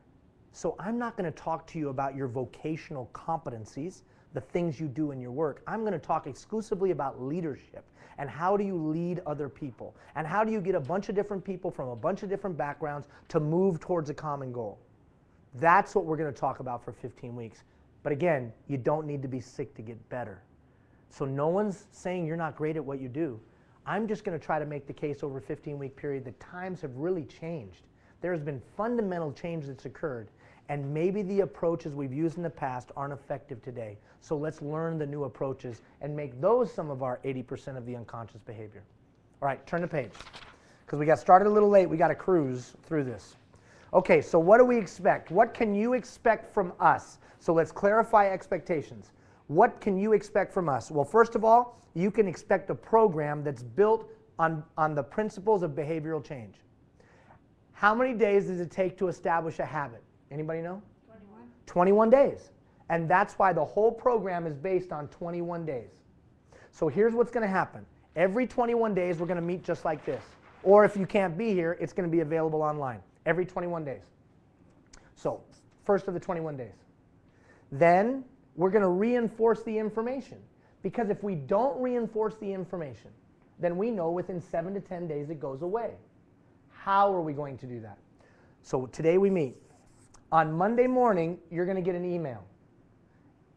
So I'm not going to talk to you about your vocational competencies, the things you do in your work. I'm going to talk exclusively about leadership and how do you lead other people and how do you get a bunch of different people from a bunch of different backgrounds to move towards a common goal. That's what we're going to talk about for 15 weeks. But again, you don't need to be sick to get better. So no one's saying you're not great at what you do. I'm just going to try to make the case over a 15-week period that times have really changed. There has been fundamental change that's occurred. And maybe the approaches we've used in the past aren't effective today. So let's learn the new approaches and make those some of our 80% of the unconscious behavior. All right, turn the page. Because we got started a little late, we got to cruise through this. Okay, so what do we expect? What can you expect from us? So let's clarify expectations. What can you expect from us? Well, first of all, you can expect a program that's built on the principles of behavioral change. How many days does it take to establish a habit? Anybody know? 21. 21 days. And that's why the whole program is based on 21 days. So here's what's going to happen. Every 21 days, we're going to meet just like this. Or if you can't be here, it's going to be available online. Every 21 days. So, first of the 21 days. Then, we're going to reinforce the information. Because if we don't reinforce the information, then we know within 7 to 10 days it goes away. How are we going to do that? So, today we meet. On Monday morning, you're going to get an email.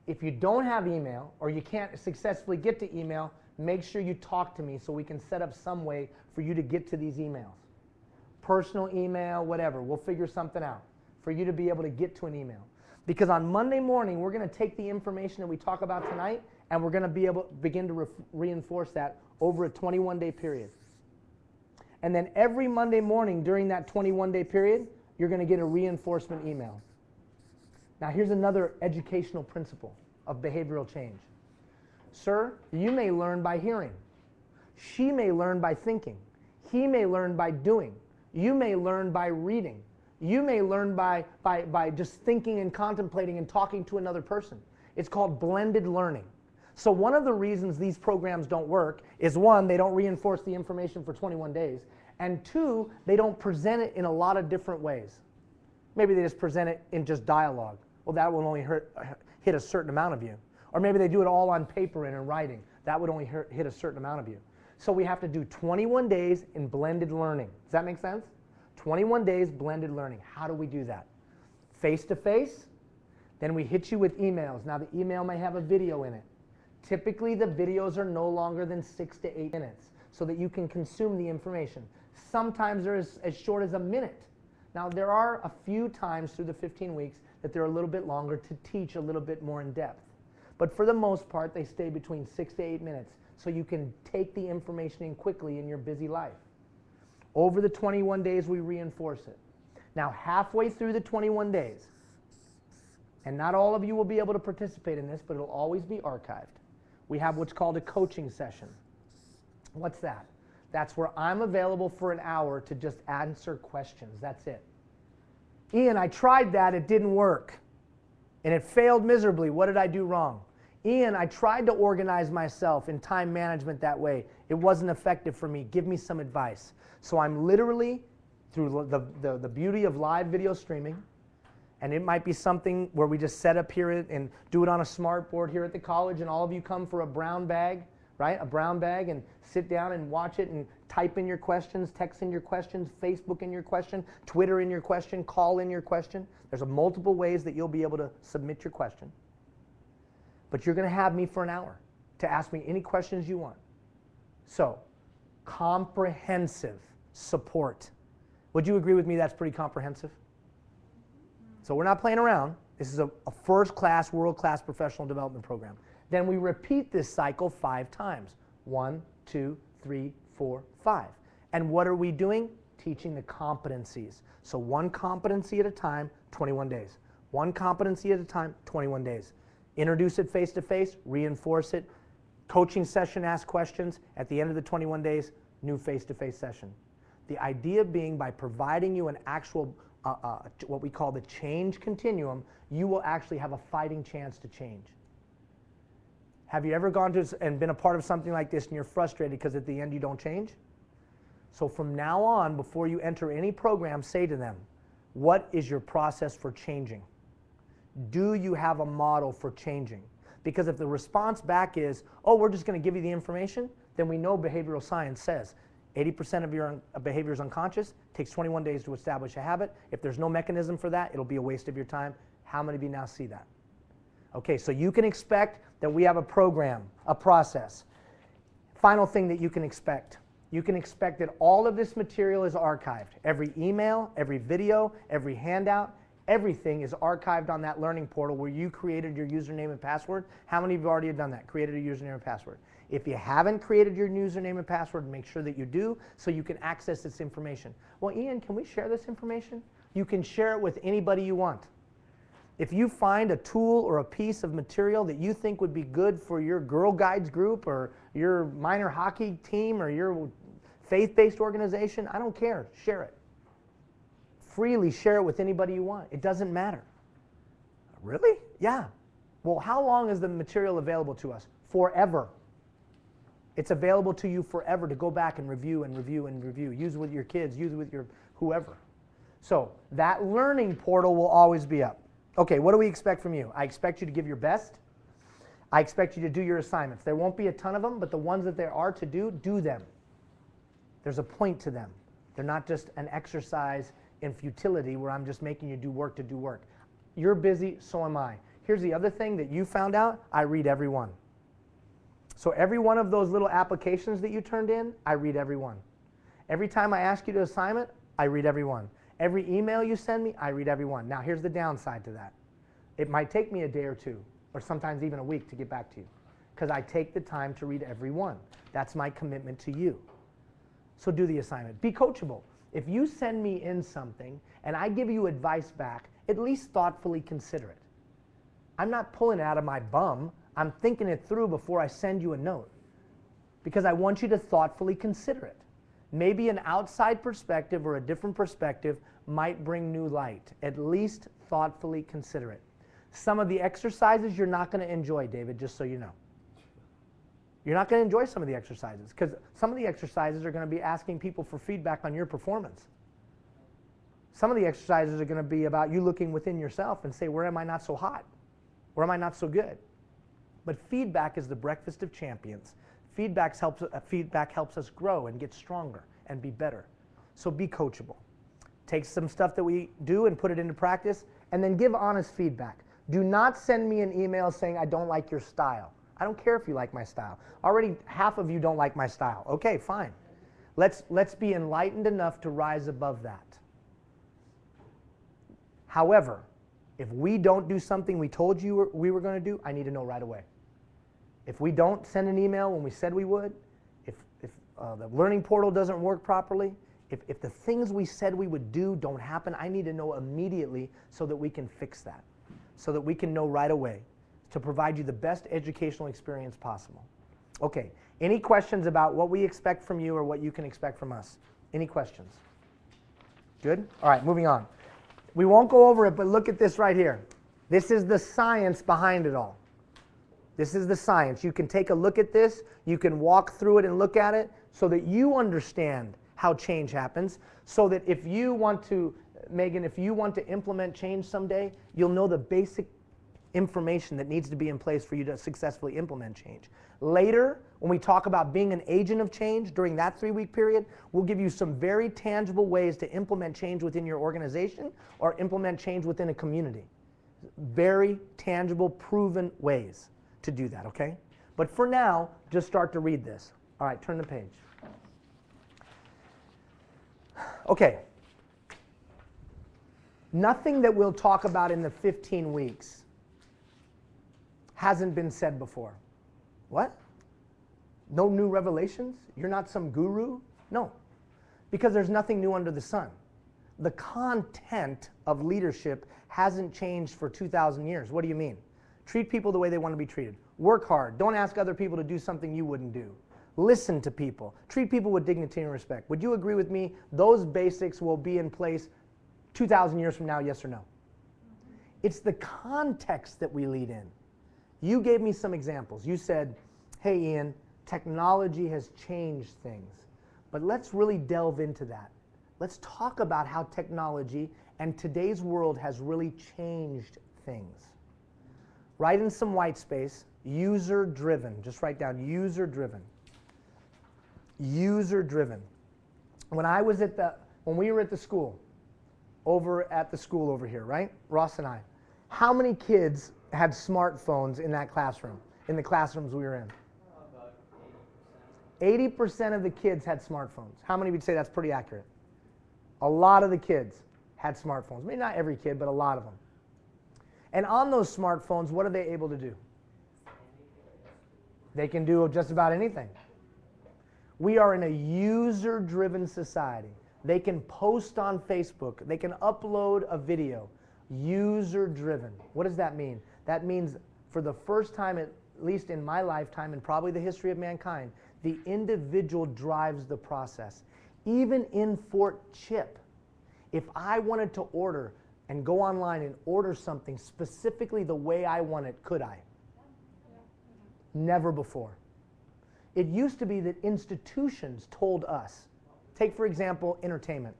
If you don't have email, or you can't successfully get to email, make sure you talk to me so we can set up some way for you to get to these emails. Personal email, whatever. We'll figure something out for you to be able to get to an email. Because on Monday morning, we're going to take the information that we talk about tonight, and we're going to be able to begin to reinforce that over a 21-day period. And then every Monday morning during that 21-day period, you're going to get a reinforcement email. Now here's another educational principle of behavioral change. Sir, you may learn by hearing. She may learn by thinking. He may learn by doing. You may learn by reading. You may learn by just thinking and contemplating and talking to another person. It's called blended learning. So one of the reasons these programs don't work is, one, they don't reinforce the information for 21 days, and two, they don't present it in a lot of different ways. Maybe they just present it in just dialogue. Well, that will only hit a certain amount of you. Or maybe they do it all on paper and in writing. That would only hit a certain amount of you. So we have to do 21 days in blended learning. Does that make sense? 21 days blended learning. How do we do that? Face-to-face, then we hit you with emails. Now the email may have a video in it. Typically the videos are no longer than 6 to 8 minutes so that you can consume the information. Sometimes they're as short as a minute. Now there are a few times through the 15 weeks that they're a little bit longer to teach a little bit more in depth. But for the most part, they stay between 6 to 8 minutes so you can take the information in quickly in your busy life. Over the 21 days, we reinforce it. Now, halfway through the 21 days, and not all of you will be able to participate in this, but it'll always be archived, we have what's called a coaching session. What's that? That's where I'm available for an hour to just answer questions. That's it. Ian, I tried that. It didn't work. And it failed miserably. What did I do wrong? Ian, I tried to organize myself in time management that way. It wasn't effective for me. Give me some advice. So I'm literally, through the beauty of live video streaming, and it might be something where we just set up here and do it on a smart board here at the college, and all of you come for a brown bag, right? A brown bag, and sit down and watch it and type in your questions, text in your questions, Facebook in your question, Twitter in your question, call in your question. There's multiple ways that you'll be able to submit your question. But you're going to have me for an hour to ask me any questions you want. So, comprehensive support. Would you agree with me that's pretty comprehensive? So we're not playing around. This is a first-class, world-class professional development program. Then we repeat this cycle 5 times. 1, 2, 3, 4, 5. And what are we doing? Teaching the competencies. So 1 competency at a time, 21 days. 1 competency at a time, 21 days. Introduce it face-to-face, reinforce it. Coaching session, ask questions. At the end of the 21 days, new face-to-face session. The idea being by providing you an actual, what we call the change continuum, you will actually have a fighting chance to change. Have you ever gone to and been a part of something like this and you're frustrated because at the end you don't change? So from now on, before you enter any program, say to them, what is your process for changing? Do you have a model for changing? Because if the response back is, oh, we're just going to give you the information, then we know behavioral science says 80% of your behavior is unconscious, takes 21 days to establish a habit. If there's no mechanism for that, it'll be a waste of your time. How many of you now see that? Okay, so you can expect that we have a program, a process. Final thing that you can expect. You can expect that all of this material is archived. Every email, every video, every handout, everything is archived on that learning portal where you created your username and password. How many of you already have done that? Created a username and password. If you haven't created your username and password, make sure that you do so you can access this information. Well, Ian, can we share this information? You can share it with anybody you want. If you find a tool or a piece of material that you think would be good for your Girl Guides group or your minor hockey team or your faith-based organization, I don't care. Share it. Freely share it with anybody you want. It doesn't matter. Really? Yeah. Well, how long is the material available to us? Forever. It's available to you forever to go back and review and review and review. Use it with your kids, use it with your whoever. So that learning portal will always be up. Okay, what do we expect from you? I expect you to give your best. I expect you to do your assignments. There won't be a ton of them, but the ones that there are to do them. There's a point to them. They're not just an exercise in futility where I'm just making you do work to do work. You're busy, so am I. Here's the other thing that you found out, I read every one. So every one of those little applications that you turned in, I read every one. Every time I ask you to assignment, I read every one. Every email you send me, I read every one. Now here's the downside to that. It might take me a day or two, or sometimes even a week to get back to you, because I take the time to read every one. That's my commitment to you. So do the assignment. Be coachable. If you send me in something and I give you advice back, at least thoughtfully consider it. I'm not pulling it out of my bum. I'm thinking it through before I send you a note, because I want you to thoughtfully consider it. Maybe an outside perspective or a different perspective might bring new light. At least thoughtfully consider it. Some of the exercises you're not going to enjoy, David, just so you know. You're not going to enjoy some of the exercises, because some of the exercises are going to be asking people for feedback on your performance. Some of the exercises are going to be about you looking within yourself and say, where am I not so hot? Or am I not so good? But feedback is the breakfast of champions. Feedback helps us grow and get stronger and be better. So be coachable. Take some stuff that we do and put it into practice, and then give honest feedback. Do not send me an email saying I don't like your style. I don't care if you like my style. Already half of you don't like my style. Okay, fine. Let's be enlightened enough to rise above that. However, if we don't do something we told you we were going to do, I need to know right away. If we don't send an email when we said we would, if the learning portal doesn't work properly, if the things we said we would do don't happen, I need to know immediately so that we can fix that, so that we can know right away to provide you the best educational experience possible. Okay, any questions about what we expect from you or what you can expect from us? Any questions? Good? All right, moving on. We won't go over it, but look at this right here. This is the science behind it all. This is the science. You can take a look at this. You can walk through it and look at it so that you understand how change happens, so that if you want to, Megan, if you want to implement change someday, you'll know the basic information that needs to be in place for you to successfully implement change. Later, when we talk about being an agent of change during that 3-week period, we'll give you some very tangible ways to implement change within your organization or implement change within a community. Very tangible, proven ways to do that, okay? But for now, just start to read this. All right, turn the page. Okay. Nothing that we'll talk about in the 15 weeks hasn't been said before. What? No new revelations? You're not some guru? No, because there's nothing new under the sun. The content of leadership hasn't changed for 2,000 years. What do you mean? Treat people the way they want to be treated. Work hard. Don't ask other people to do something you wouldn't do. Listen to people. Treat people with dignity and respect. Would you agree with me? Those basics will be in place 2,000 years from now, yes or no? It's the context that we lead in. You gave me some examples. You said, hey, Ian, technology has changed things. But let's really delve into that. Let's talk about how technology and today's world has really changed things. Write in some white space, user-driven. Just write down user-driven. User-driven. When we were at the school, over here, right? Ross and I. How many kids had smartphones in that classroom, in the classrooms we were in? About 80%. 80% of the kids had smartphones. How many would say that's pretty accurate? A lot of the kids had smartphones. Maybe not every kid, but a lot of them. And on those smartphones, what are they able to do? They can do just about anything. We are in a user-driven society. They can post on Facebook. They can upload a video. User-driven. What does that mean? That means for the first time, at least in my lifetime and probably the history of mankind, the individual drives the process. Even in Fort Chip, if I wanted to order and go online and order something specifically the way I want it, could I? Never before. It used to be that institutions told us. Take, for example, entertainment.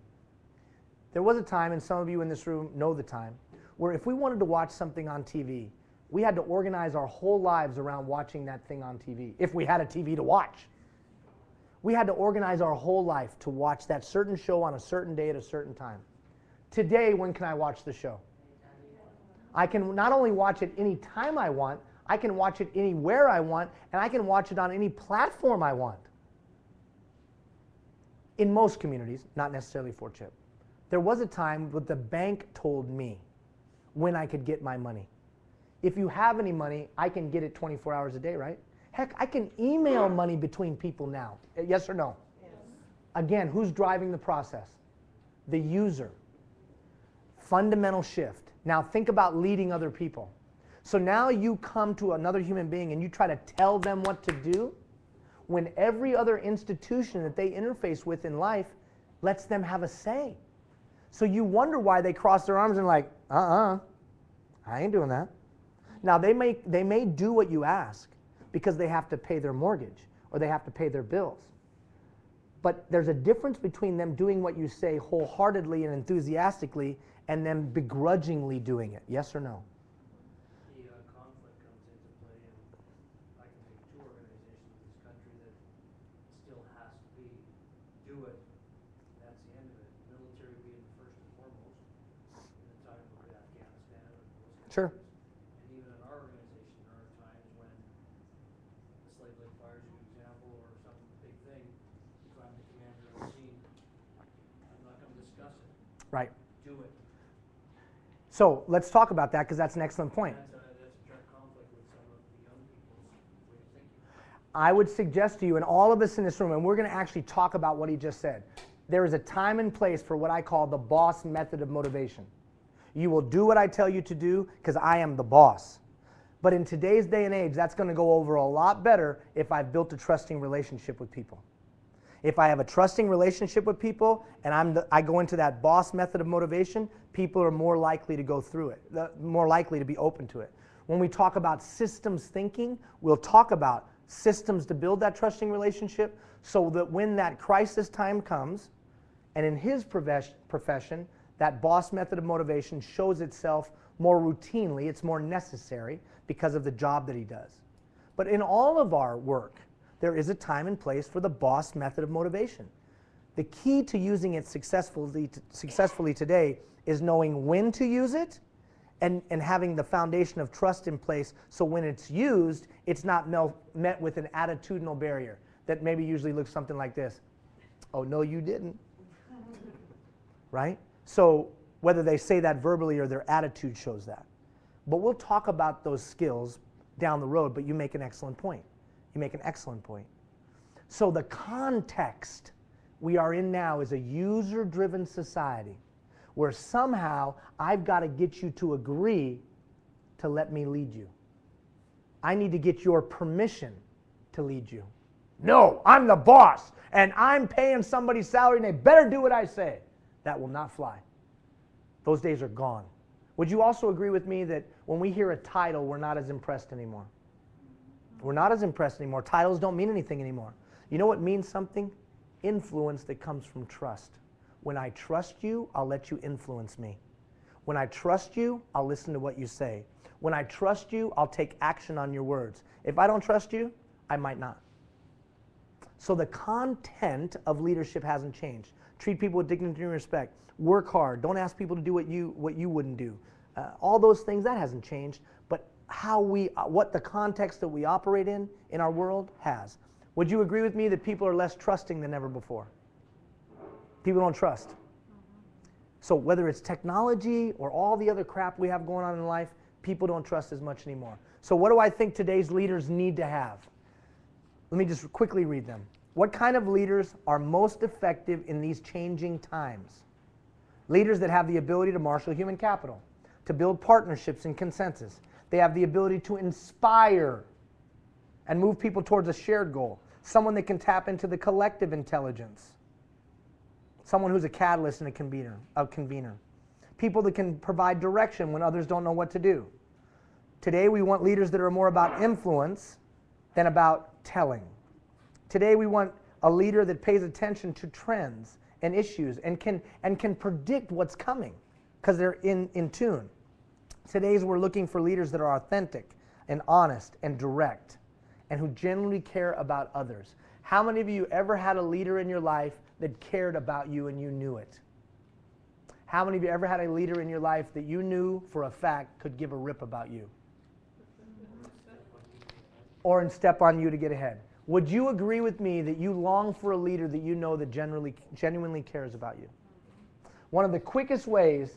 There was a time, and some of you in this room know the time, where if we wanted to watch something on TV, we had to organize our whole lives around watching that thing on TV, if we had a TV to watch. We had to organize our whole life to watch that certain show on a certain day at a certain time. Today, when can I watch the show? I can not only watch it any time I want, I can watch it anywhere I want, and I can watch it on any platform I want. In most communities, not necessarily Fort Chip. There was a time when the bank told me when I could get my money. If you have any money, I can get it 24 hours a day, right? Heck, I can email money between people now. Yes or no? Yes. Again, who's driving the process? The user. Fundamental shift. Now think about leading other people. So now you come to another human being and you try to tell them what to do, when every other institution that they interface with in life lets them have a say. So you wonder why they cross their arms and like, I ain't doing that. Now they may do what you ask because they have to pay their mortgage or they have to pay their bills. But there's a difference between them doing what you say wholeheartedly and enthusiastically and them begrudgingly doing it. Yes or no? The conflict Sure. And even in our organization, there are times when the Slave Lake Fire is an example, or some big thing, if I'm the commander of the scene, I'm not gonna discuss it. Right. Do it. So let's talk about that, because that's an excellent point. That's a direct conflict with some of the young people's way of thinking. I would suggest to you, and all of us in this room, and we're going to actually talk about what he just said, there is a time and place for what I call the boss method of motivation. You will do what I tell you to do because I am the boss. But in today's day and age, that's going to go over a lot better if I've built a trusting relationship with people. If I have a trusting relationship with people and I go into that boss method of motivation, people are more likely to go through it, more likely to be open to it. When we talk about systems thinking, we'll talk about systems to build that trusting relationship so that when that crisis time comes, and in his profession, that boss method of motivation shows itself more routinely, it's more necessary because of the job that he does. But in all of our work, there is a time and place for the boss method of motivation. The key to using it successfully today is knowing when to use it and having the foundation of trust in place so when it's used, it's not met with an attitudinal barrier that maybe usually looks something like this. Oh, no, you didn't. Right? So whether they say that verbally or their attitude shows that. But we'll talk about those skills down the road, but you make an excellent point. You make an excellent point. So the context we are in now is a user-driven society where somehow I've got to get you to agree to let me lead you. I need to get your permission to lead you. No, I'm the boss, and I'm paying somebody's salary, and they better do what I say. That will not fly. Those days are gone. Would you also agree with me that when we hear a title, we're not as impressed anymore? We're not as impressed anymore. Titles don't mean anything anymore. You know what means something? Influence that comes from trust. When I trust you, I'll let you influence me. When I trust you, I'll listen to what you say. When I trust you, I'll take action on your words. If I don't trust you, I might not. So the content of leadership hasn't changed. Treat people with dignity and respect. Work hard. Don't ask people to do what you wouldn't do. All those things, that hasn't changed. But what the context that we operate in our world has. Would you agree with me that people are less trusting than ever before? People don't trust. So whether it's technology or all the other crap we have going on in life, people don't trust as much anymore. So what do I think today's leaders need to have? Let me just quickly read them. What kind of leaders are most effective in these changing times? Leaders that have the ability to marshal human capital, to build partnerships and consensus. They have the ability to inspire and move people towards a shared goal. Someone that can tap into the collective intelligence. Someone who's a catalyst and a convener. People that can provide direction when others don't know what to do. Today we want leaders that are more about influence than about telling. Today we want a leader that pays attention to trends and issues and can predict what's coming because they're in tune. Today's we're looking for leaders that are authentic and honest and direct and who genuinely care about others. How many of you ever had a leader in your life that cared about you and you knew it? How many of you ever had a leader in your life that you knew for a fact could give a rip about you? Or step on you to get ahead? Would you agree with me that you long for a leader that you know that genuinely cares about you? One of the quickest ways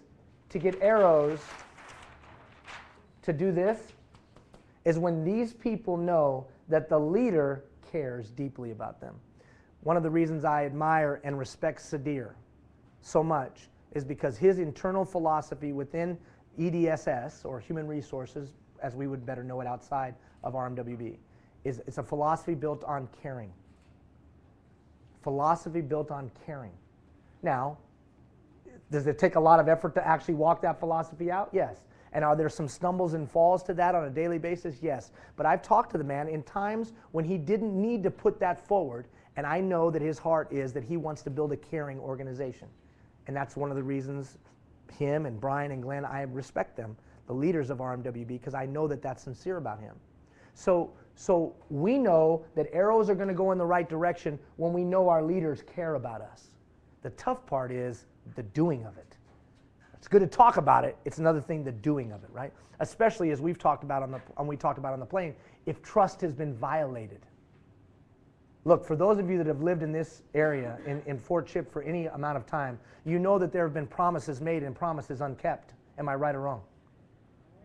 to get arrows to do this is when these people know that the leader cares deeply about them. One of the reasons I admire and respect Sadir so much is because his internal philosophy within EDSS, or Human Resources, as we would better know it outside of RMWB, it's a philosophy built on caring. Philosophy built on caring. Now, does it take a lot of effort to actually walk that philosophy out? Yes. And are there some stumbles and falls to that on a daily basis? Yes. But I've talked to the man in times when he didn't need to put that forward, and I know that his heart is that he wants to build a caring organization. And that's one of the reasons him and Brian and Glenn, I respect them, the leaders of RMWB, because I know that that's sincere about him. So we know that arrows are going to go in the right direction when we know our leaders care about us. The tough part is the doing of it. It's good to talk about it. It's another thing, the doing of it, right? Especially as we've talked about we talked about on the plane, if trust has been violated. Look, for those of you that have lived in this area, in Fort Chip for any amount of time, you know that there have been promises made and promises unkept. Am I right or wrong?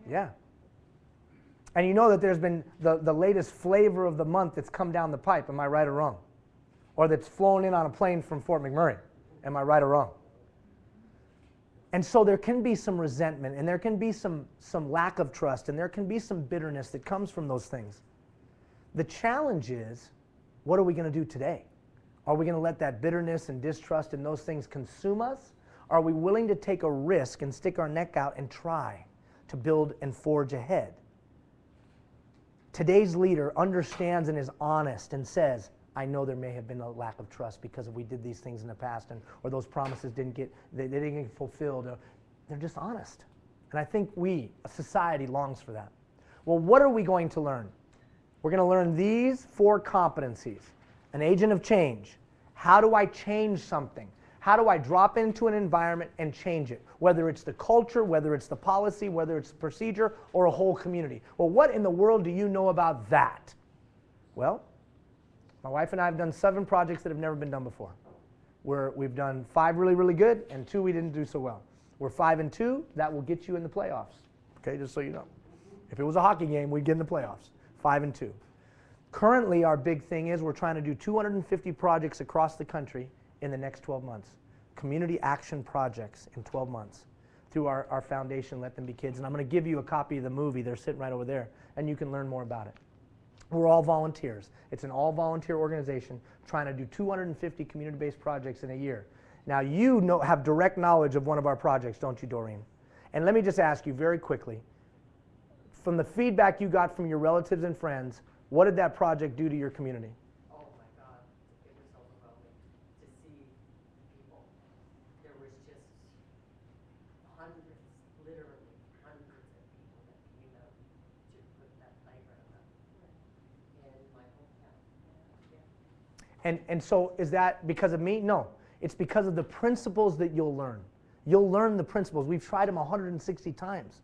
Yeah. And you know that there's been the latest flavor of the month that's come down the pipe. Am I right or wrong? Or that's flown in on a plane from Fort McMurray. Am I right or wrong? And so there can be some resentment, and there can be some lack of trust, and there can be some bitterness that comes from those things. The challenge is, what are we going to do today? Are we going to let that bitterness and distrust and those things consume us? Are we willing to take a risk and stick our neck out and try to build and forge ahead? Today's leader understands and is honest and says, I know there may have been a lack of trust because we did these things in the past, or those promises didn't get fulfilled. They're just honest. And I think a society longs for that. Well, what are we going to learn? We're going to learn these 4 competencies. An agent of change. How do I change something? How do I drop into an environment and change it? Whether it's the culture, whether it's the policy, whether it's the procedure, or a whole community. Well, what in the world do you know about that? Well, my wife and I have done 7 projects that have never been done before. We've done 5 really, really good, and 2 we didn't do so well. We're 5-2. That will get you in the playoffs. Okay, just so you know. If it was a hockey game, we'd get in the playoffs. 5-2. Currently, our big thing is we're trying to do 250 projects across the country in the next 12 months. Community action projects in 12 months through our foundation, Let Them Be Kids. And I'm going to give you a copy of the movie. They're sitting right over there, and you can learn more about it. We're all volunteers. It's an all-volunteer organization trying to do 250 community-based projects in a year. Now, you have direct knowledge of one of our projects, don't you, Doreen? And let me just ask you very quickly, from the feedback you got from your relatives and friends, what did that project do to your community? Oh my God, it was overwhelming to see people. There was just hundreds, literally hundreds of people that came out to put that playground up in my hometown. Yeah. And so is that because of me? No. It's because of the principles that you'll learn. You'll learn the principles. We've tried them 160 times.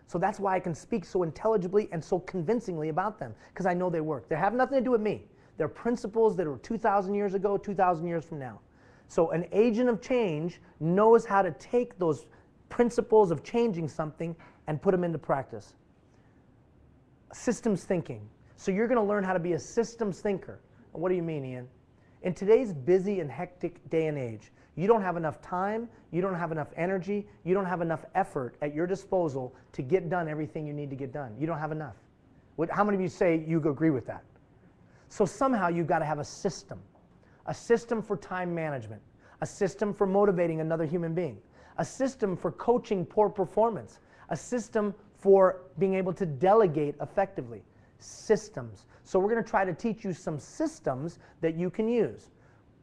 So that's why I can speak so intelligibly and so convincingly about them, because I know they work. They have nothing to do with me. They're principles that were 2,000 years ago, 2,000 years from now. So an agent of change knows how to take those principles of changing something and put them into practice. Systems thinking. So you're going to learn how to be a systems thinker. And what do you mean, Ian? In today's busy and hectic day and age, you don't have enough time, you don't have enough energy, you don't have enough effort at your disposal to get done everything you need to get done. You don't have enough. How many of you say you agree with that? So somehow you've got to have a system for time management, a system for motivating another human being, a system for coaching poor performance, a system for being able to delegate effectively. Systems. So we're going to try to teach you some systems that you can use.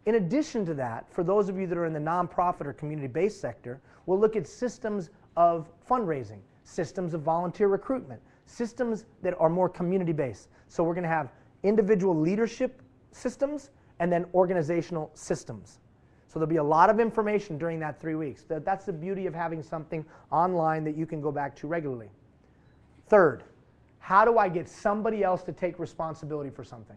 In addition to that, for those of you that are in the nonprofit or community-based sector, we'll look at systems of fundraising, systems of volunteer recruitment, systems that are more community-based. So we're going to have individual leadership systems and then organizational systems. So there'll be a lot of information during that 3 weeks. That's the beauty of having something online that you can go back to regularly. Third, how do I get somebody else to take responsibility for something?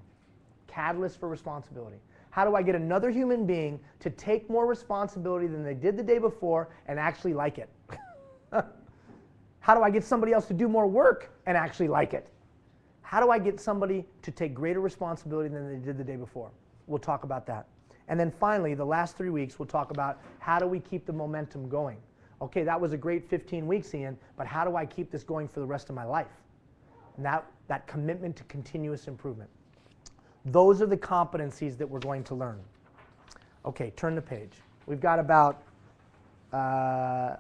Catalyst for responsibility. How do I get another human being to take more responsibility than they did the day before and actually like it? How do I get somebody else to do more work and actually like it? How do I get somebody to take greater responsibility than they did the day before? We'll talk about that. And then finally, the last 3 weeks, we'll talk about how do we keep the momentum going. Okay, that was a great 15 weeks, Ian, but how do I keep this going for the rest of my life? And that commitment to continuous improvement. Those are the competencies that we're going to learn. Okay, turn the page. We've got about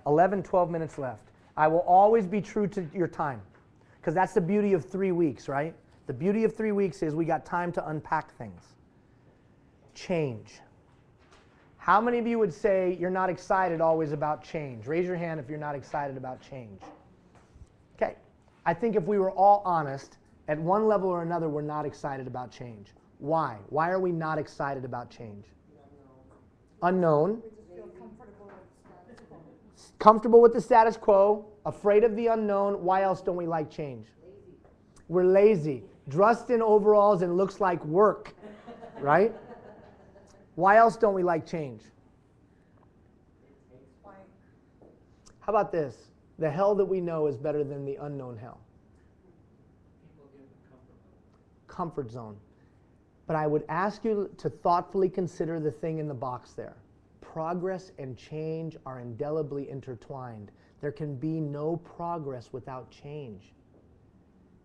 11, 12 minutes left. I will always be true to your time, because that's the beauty of 3 weeks, right? The beauty of 3 weeks is we got time to unpack things. Change. How many of you would say you're not excited always about change? Raise your hand if you're not excited about change. Okay. I think if we were all honest, at one level or another, we're not excited about change. Why? Why are we not excited about change? Unknown. Comfortable with the status quo, afraid of the unknown. Why else don't we like change? Lazy. We're lazy. Dressed in overalls and looks like work, right? Why else don't we like change? How about this? The hell that we know is better than the unknown hell. People get in comfort. Comfort zone. But I would ask you to thoughtfully consider the thing in the box there. Progress and change are indelibly intertwined. There can be no progress without change.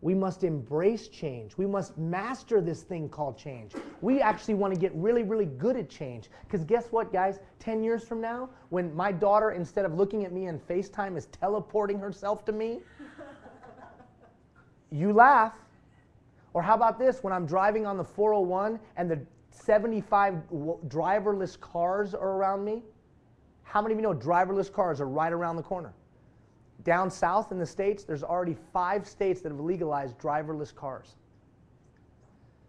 We must embrace change. We must master this thing called change. We actually want to get really, really good at change. Because guess what, guys? 10 years from now, when my daughter, instead of looking at me in FaceTime, is teleporting herself to me, you laugh. Or how about this? When I'm driving on the 401 and the 75 driverless cars are around me, how many of you know driverless cars are right around the corner? Down south in the States, there's already 5 states that have legalized driverless cars.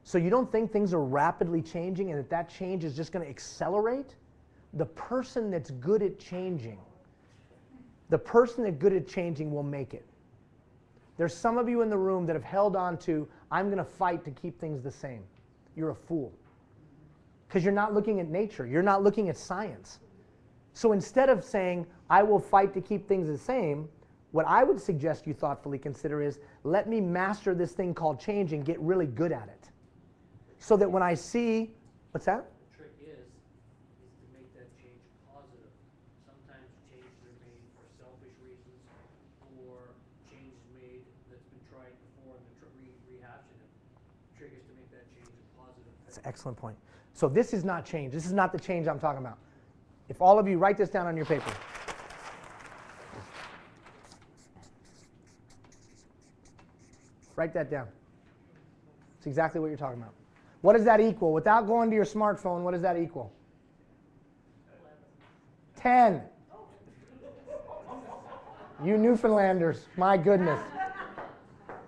So you don't think things are rapidly changing and that change is just going to accelerate? The person that's good at changing, will make it. There's some of you in the room that have held on to, I'm going to fight to keep things the same. You're a fool. Because you're not looking at nature. You're not looking at science. So instead of saying, I will fight to keep things the same, what I would suggest you thoughtfully consider is, let me master this thing called change and get really good at it. So that when I see, what's that? The trick is to make that change positive. Sometimes changes are made for selfish reasons, or change is made that's been tried before and they're rehashing it. The trick is to make that change a positive. That's an excellent point. So this is not change. This is not the change I'm talking about. If all of you write this down on your paper. Write that down. It's exactly what you're talking about. What does that equal? Without going to your smartphone, what does that equal? 10. You Newfoundlanders, my goodness.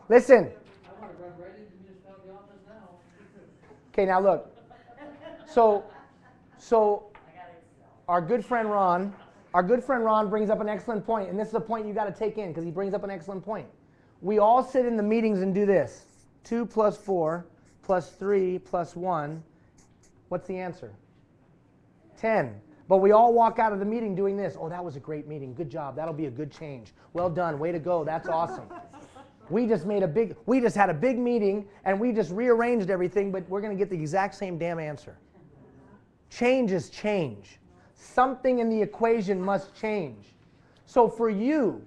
Listen. I want to run right into the municipality office now. Okay, now look. So our good friend Ron brings up an excellent point, and this is a point you got to take in because he brings up an excellent point. We all sit in the meetings and do this. 2 plus 4 plus 3 plus 1. What's the answer? 10. But we all walk out of the meeting doing this. Oh, that was a great meeting. Good job. That'll be a good change. Well done. Way to go. That's awesome. We just had a big meeting and we just rearranged everything, but we're going to get the exact same damn answer. Change is change. Something in the equation must change. So for you,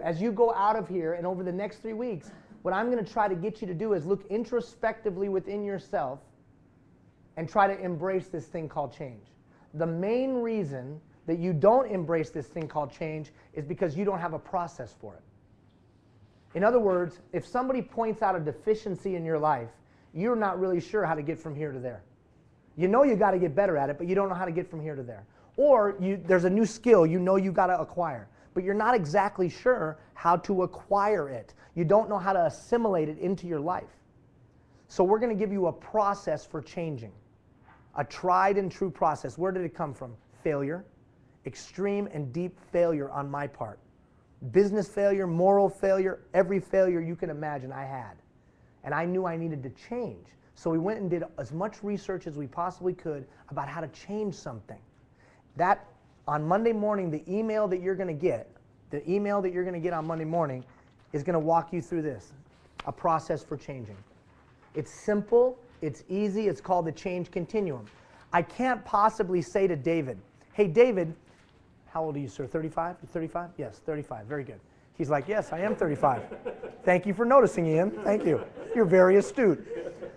as you go out of here and over the next 3 weeks, what I'm going to try to get you to do is look introspectively within yourself and try to embrace this thing called change. The main reason that you don't embrace this thing called change is because you don't have a process for it. In other words, if somebody points out a deficiency in your life, you're not really sure how to get from here to there. You know you got to get better at it, but you don't know how to get from here to there. Or there's a new skill you know you got to acquire, but you're not exactly sure how to acquire it. You don't know how to assimilate it into your life. So we're going to give you a process for changing, a tried and true process. Where did it come from? Failure, extreme and deep failure on my part. Business failure, moral failure, every failure you can imagine I had. And I knew I needed to change. So we went and did as much research as we possibly could about how to change something. That, on Monday morning, the email that you're going to get on Monday morning is going to walk you through this, a process for changing. It's simple, it's easy, it's called the change continuum. I can't possibly say to David, hey David, how old are you, sir? 35? You're 35? Yes, 35. Very good. He's like, yes, I am 35. Thank you for noticing, Ian. Thank you. You're very astute.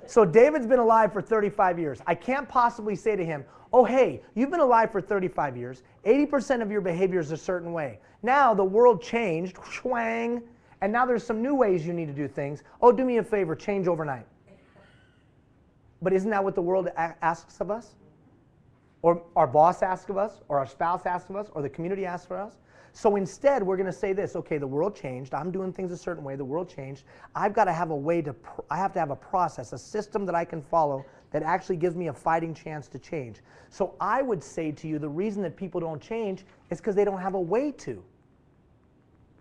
So David's been alive for 35 years. I can't possibly say to him, oh, hey, you've been alive for 35 years. 80% of your behavior is a certain way. Now the world changed, schwang, and now there's some new ways you need to do things. Oh, do me a favor, change overnight. But isn't that what the world asks of us? Or our boss asks of us, or our spouse asks of us, or the community asks for us? So instead, we're going to say this, okay, the world changed, I'm doing things a certain way, the world changed, I've got to have a way to, I have to have a process, a system that I can follow that actually gives me a fighting chance to change. So I would say to you, the reason that people don't change is because they don't have a way to.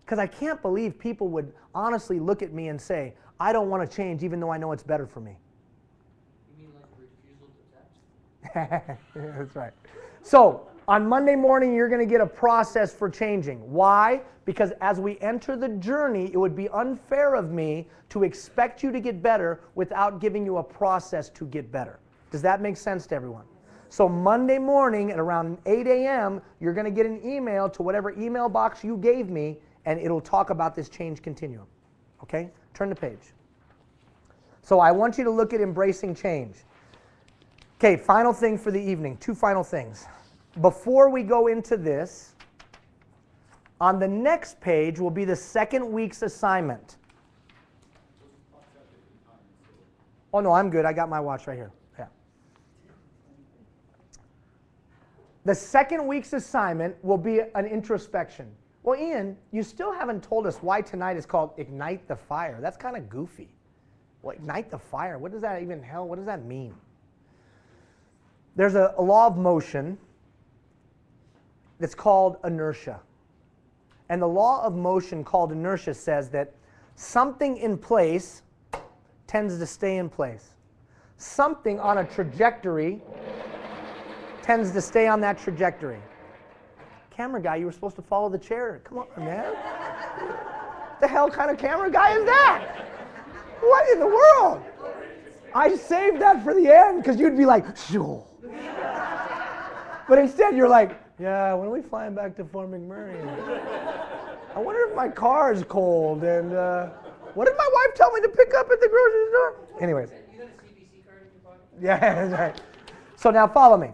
Because I can't believe people would honestly look at me and say, I don't want to change even though I know it's better for me. You mean like refusal to text? Yeah, that's right. So on Monday morning, you're going to get a process for changing. Why? Because as we enter the journey, it would be unfair of me to expect you to get better without giving you a process to get better. Does that make sense to everyone? So Monday morning at around 8 a.m., you're going to get an email to whatever email box you gave me, and it'll talk about this change continuum. Okay? Turn the page. So I want you to look at embracing change. Okay, final thing for the evening. 2 final things. Before we go into this, on the next page will be the 2nd week's assignment. Oh no, I'm good. I got my watch right here. Yeah. The 2nd week's assignment will be an introspection. Well, Ian, you still haven't told us why tonight is called Ignite the Fire. That's kind of goofy. Well, ignite the fire. What does that even what does that mean? There's a law of motion that's called inertia. And the law of motion called inertia says that something in place tends to stay in place. Something on a trajectory tends to stay on that trajectory. Camera guy, you were supposed to follow the chair. Come on, man. What the hell kind of camera guy is that? What in the world? I saved that for the end because you'd be like, sure. But instead you're like, yeah, when are we flying back to Fort McMurray? I wonder if my car is cold, and what did my wife tell me to pick up at the grocery store? Anyways. You got a CBC card in your pocket? Yeah, that's right. So now follow me.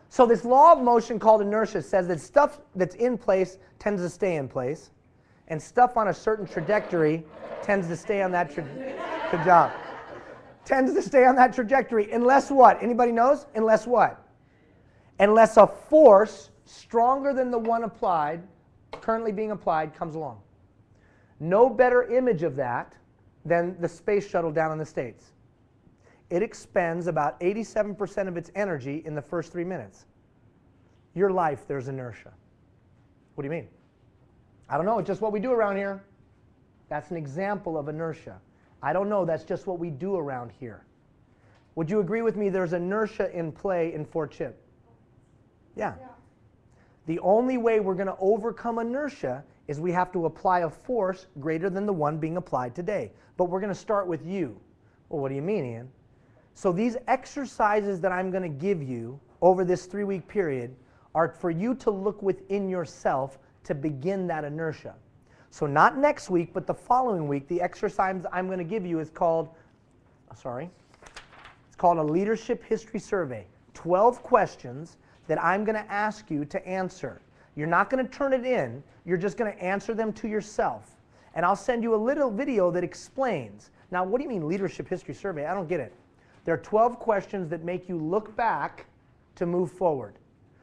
So this law of motion called inertia says that stuff that's in place tends to stay in place, and stuff on a certain trajectory tends to stay on that good job. Tends to stay on that trajectory unless what? Anybody knows? Unless what? Unless a force stronger than the one applied, currently being applied, comes along. No better image of that than the space shuttle down in the States. It expends about 87% of its energy in the first 3 minutes. Your life, there's inertia. What do you mean? I don't know, it's just what we do around here. That's an example of inertia. I don't know, that's just what we do around here. Would you agree with me there's inertia in play in Fort Chip? Yeah. The only way we're going to overcome inertia is we have to apply a force greater than the one being applied today. But we're going to start with you. Well, what do you mean, Ian? So these exercises that I'm going to give you over this 3-week period are for you to look within yourself to begin that inertia. So not next week, but the following week, the exercise I'm going to give you is called, it's called a leadership history survey. 12 questions that I'm going to ask you to answer. You're not going to turn it in, you're just going to answer them to yourself. And I'll send you a little video that explains. Now, what do you mean leadership history survey? I don't get it. There are 12 questions that make you look back to move forward.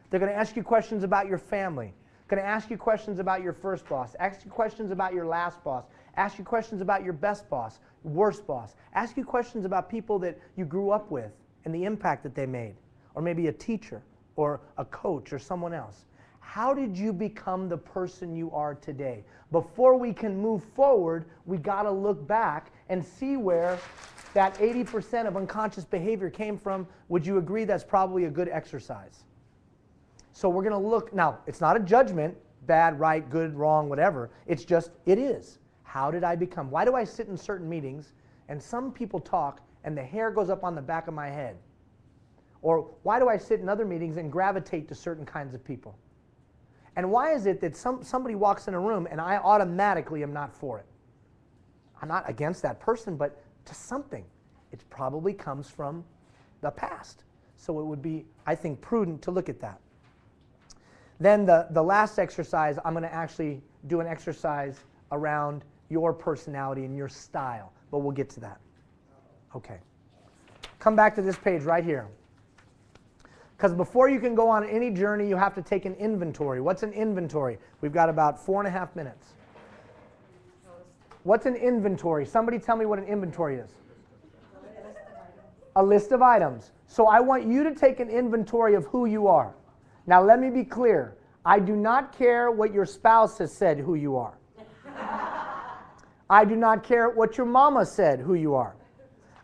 They're going to ask you questions about your family. Going to ask you questions about your first boss. Ask you questions about your last boss. Ask you questions about your best boss, worst boss. Ask you questions about people that you grew up with and the impact that they made. Or maybe a teacher or a coach or someone else. How did you become the person you are today? Before we can move forward, we got to look back and see where that 80% of unconscious behavior came from. Would you agree that's probably a good exercise? So we're going to look, now it's not a judgment, bad, right, good, wrong, whatever. It's just, it is. How did I become? Why do I sit in certain meetings and some people talk and the hair goes up on the back of my head? Or why do I sit in other meetings and gravitate to certain kinds of people? And why is it that somebody walks in a room and I automatically am not for it? I'm not against that person, but to something. It probably comes from the past. So it would be, I think, prudent to look at that. Then the last exercise, I'm going to actually do an exercise around your personality and your style, but we'll get to that. Okay. Come back to this page right here. Because before you can go on any journey, you have to take an inventory. What's an inventory? We've got about 4.5 minutes. What's an inventory? Somebody tell me what an inventory is. A list of items. So I want you to take an inventory of who you are. Now let me be clear. I do not care what your spouse has said who you are. I do not care what your mama said who you are.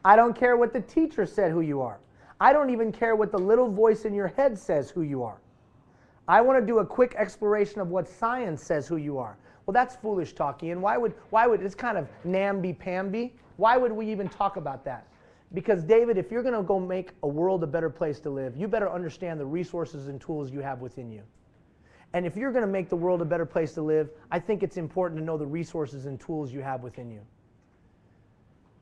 I don't care what the teacher said who you are. I don't even care what the little voice in your head says who you are. I want to do a quick exploration of what science says who you are. Well, that's foolish talking, and why would it's kind of namby-pamby. Why would we even talk about that? Because David, if you're going to go make a world a better place to live, you better understand the resources and tools you have within you. And if you're going to make the world a better place to live, I think it's important to know the resources and tools you have within you.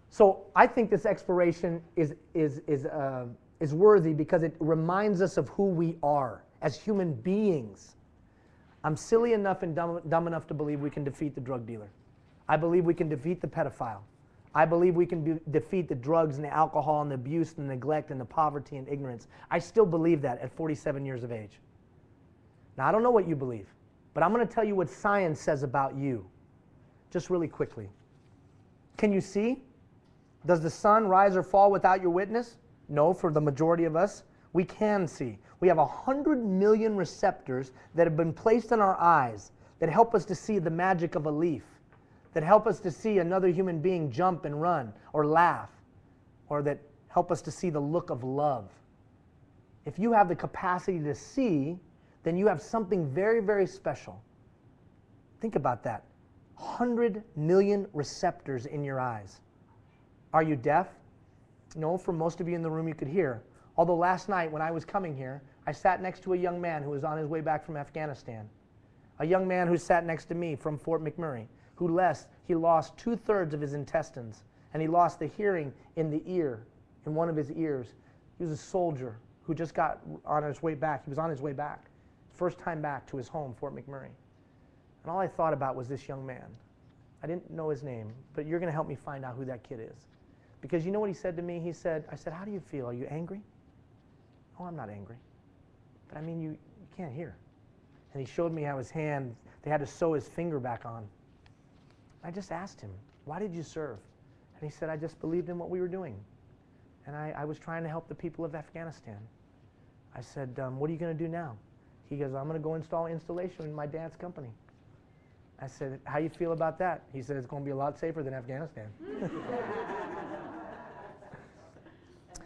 So I think this exploration is worthy because it reminds us of who we are as human beings. I'm silly enough and dumb enough to believe we can defeat the drug dealer. I believe we can defeat the pedophile. I believe we can defeat the drugs and the alcohol and the abuse and the neglect and the poverty and ignorance. I still believe that at 47 years of age. Now, I don't know what you believe, but I'm going to tell you what science says about you, just really quickly. Can you see? Does the sun rise or fall without your witness? No, for the majority of us, we can see. We have 100 million receptors that have been placed in our eyes that help us to see the magic of a leaf, that help us to see another human being jump and run or laugh, or that help us to see the look of love. If you have the capacity to see, then you have something very, very special. Think about that. 100 million receptors in your eyes. Are you deaf? No, for most of you in the room you could hear. Although last night when I was coming here, I sat next to a young man who was on his way back from Afghanistan. A young man who sat next to me from Fort McMurray, who he lost 2/3 of his intestines, and he lost the hearing in the ear, in one of his ears. He was a soldier who just got on his way back. He was on his way back. First time back to his home, Fort McMurray. And all I thought about was this young man. I didn't know his name, but you're going to help me find out who that kid is. Because you know what he said to me? I said, how do you feel? Are you angry? Oh, I'm not angry. But I mean, you can't hear. And he showed me how his hand, they had to sew his finger back on. I just asked him, why did you serve? And he said, I just believed in what we were doing. And I was trying to help the people of Afghanistan. I said, what are you going to do now? He goes, I'm going to go install installation in my dad's company. I said, how you feel about that? He said, it's going to be a lot safer than Afghanistan.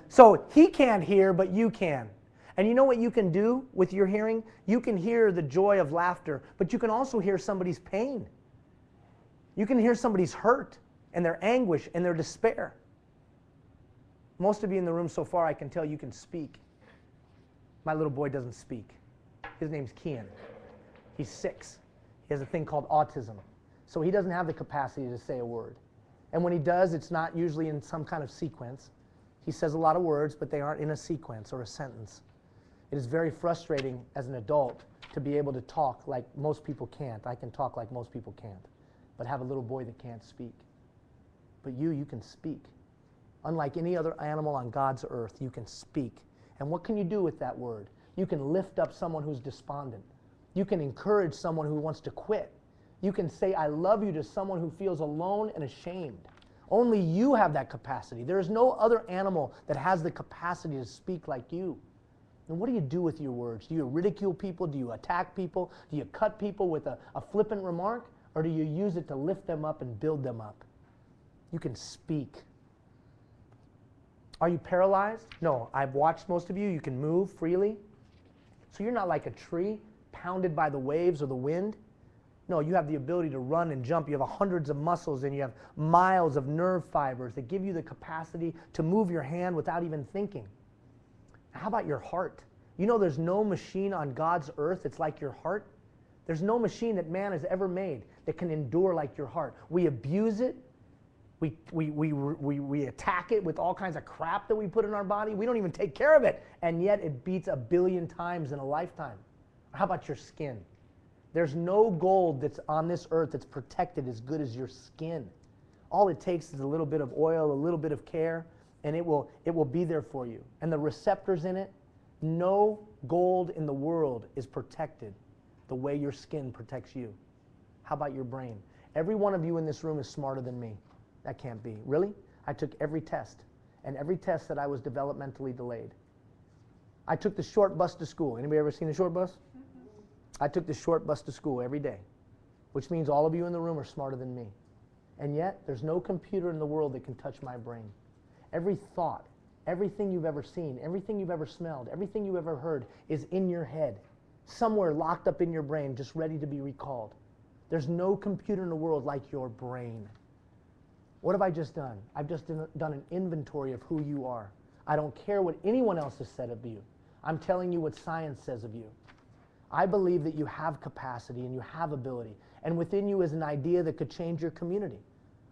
So he can't hear, but you can. And you know what you can do with your hearing? You can hear the joy of laughter, but you can also hear somebody's pain. You can hear somebody's hurt and their anguish and their despair. Most of you in the room so far, I can tell you can speak. My little boy doesn't speak. His name's Kian. He's 6. He has a thing called autism. So he doesn't have the capacity to say a word. And when he does, it's not usually in some kind of sequence. He says a lot of words, but they aren't in a sequence or a sentence. It is very frustrating as an adult to be able to talk like most people can't. I can talk like most people can't, but have a little boy that can't speak. But you can speak. Unlike any other animal on God's earth, you can speak. And what can you do with that word? You can lift up someone who's despondent. You can encourage someone who wants to quit. You can say, I love you to someone who feels alone and ashamed. Only you have that capacity. There is no other animal that has the capacity to speak like you. And what do you do with your words? Do you ridicule people? Do you attack people? Do you cut people with a flippant remark? Or do you use it to lift them up and build them up? You can speak. Are you paralyzed? No, I've watched most of you. You can move freely. So you're not like a tree pounded by the waves or the wind. No, you have the ability to run and jump. You have hundreds of muscles and you have miles of nerve fibers that give you the capacity to move your hand without even thinking. How about your heart? You know there's no machine on God's earth that's like your heart. There's no machine that man has ever made that can endure like your heart. We abuse it. We attack it with all kinds of crap that we put in our body. We don't even take care of it. And yet it beats 1 billion times in a lifetime. How about your skin? There's no gold that's on this earth that's protected as good as your skin. All it takes is a little bit of oil, a little bit of care, and it will be there for you. And the receptors in it, no gold in the world is protected the way your skin protects you. How about your brain? Every one of you in this room is smarter than me. That can't be. Really? I took every test. and every test said I was developmentally delayed. I took the short bus to school. Anybody ever seen a short bus? I took the short bus to school every day, which means all of you in the room are smarter than me. And yet, there's no computer in the world that can touch my brain. Every thought, everything you've ever seen, everything you've ever smelled, everything you've ever heard is in your head, somewhere locked up in your brain, just ready to be recalled. There's no computer in the world like your brain. What have I just done? I've just done an inventory of who you are. I don't care what anyone else has said of you. I'm telling you what science says of you. I believe that you have capacity and you have ability. And within you is an idea that could change your community.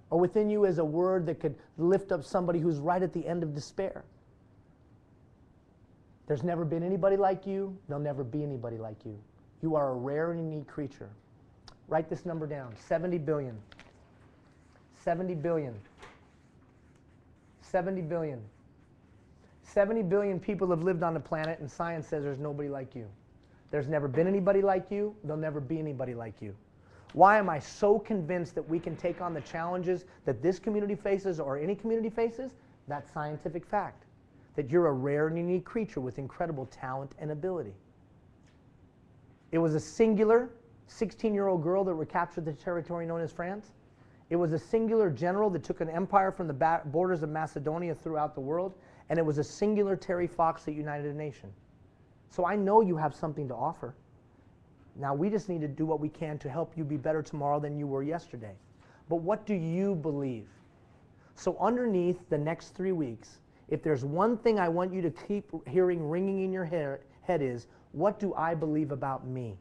Or within you is a word that could lift up somebody who's right at the end of despair. There's never been anybody like you. There'll never be anybody like you. You are a rare and unique creature. Write this number down. 70 billion. 70 billion. 70 billion. 70 billion people have lived on the planet, and science says there's nobody like you. There's never been anybody like you. There'll never be anybody like you. Why am I so convinced that we can take on the challenges that this community faces or any community faces? That's scientific fact. That you're a rare and unique creature with incredible talent and ability. It was a singular 16-year-old girl that recaptured the territory known as France. It was a singular general that took an empire from the borders of Macedonia throughout the world. And it was a singular Terry Fox that united a nation. So I know you have something to offer. Now we just need to do what we can to help you be better tomorrow than you were yesterday. But what do you believe? So underneath the next 3 weeks, if there's one thing I want you to keep hearing ringing in your head is, what do I believe about me?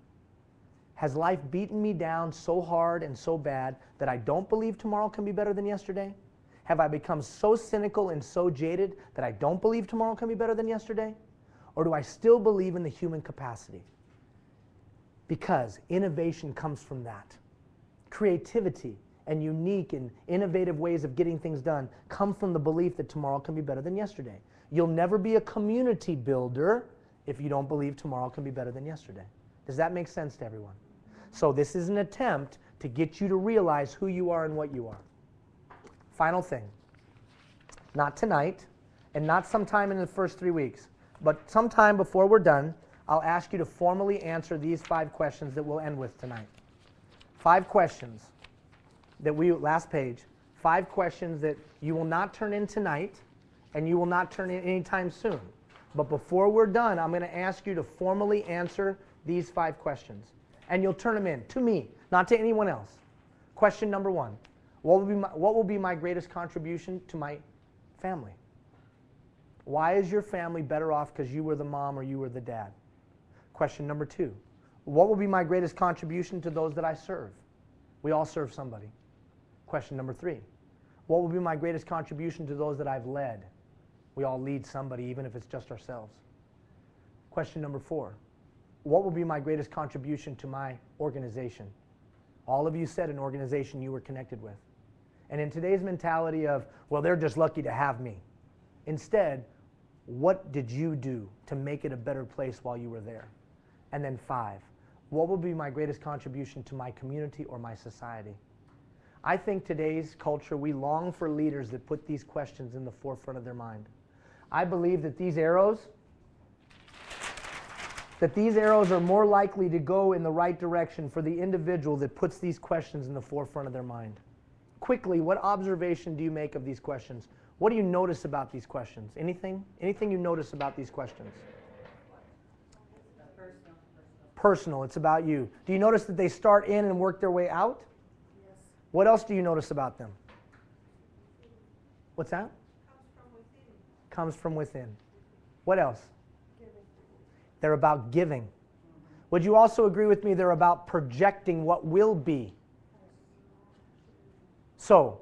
Has life beaten me down so hard and so bad that I don't believe tomorrow can be better than yesterday? Have I become so cynical and so jaded that I don't believe tomorrow can be better than yesterday? Or do I still believe in the human capacity? Because innovation comes from that. Creativity and unique and innovative ways of getting things done come from the belief that tomorrow can be better than yesterday. You'll never be a community builder if you don't believe tomorrow can be better than yesterday. Does that make sense to everyone? So this is an attempt to get you to realize who you are and what you are. Final thing, not tonight and not sometime in the first 3 weeks, but sometime before we're done, I'll ask you to formally answer these 5 questions that we'll end with tonight. 5 questions that last page, 5 questions that you will not turn in tonight and you will not turn in anytime soon. But before we're done, I'm going to ask you to formally answer these 5 questions. And you'll turn them in to me, not to anyone else. Question number 1. What will be my greatest contribution to my family? Why is your family better off because you were the mom or you were the dad? Question number 2. What will be my greatest contribution to those that I serve? We all serve somebody. Question number 3. What will be my greatest contribution to those that I've led? We all lead somebody, even if it's just ourselves. Question number 4. What will be my greatest contribution to my organization? All of you said an organization you were connected with. And in today's mentality of, well, they're just lucky to have me. Instead, what did you do to make it a better place while you were there? And then 5, what will be my greatest contribution to my community or my society? I think today's culture, we long for leaders that put these questions in the forefront of their mind. I believe that these arrows are more likely to go in the right direction for the individual that puts these questions in the forefront of their mind. Quickly, what observation do you make of these questions? What do you notice about these questions? Anything? Anything you notice about these questions? Personal, it's about you. Do you notice that they start in and work their way out? Yes. What else do you notice about them? What's that? Comes from within. What else? Giving. They're about giving. Would you also agree with me they're about projecting what will be? So,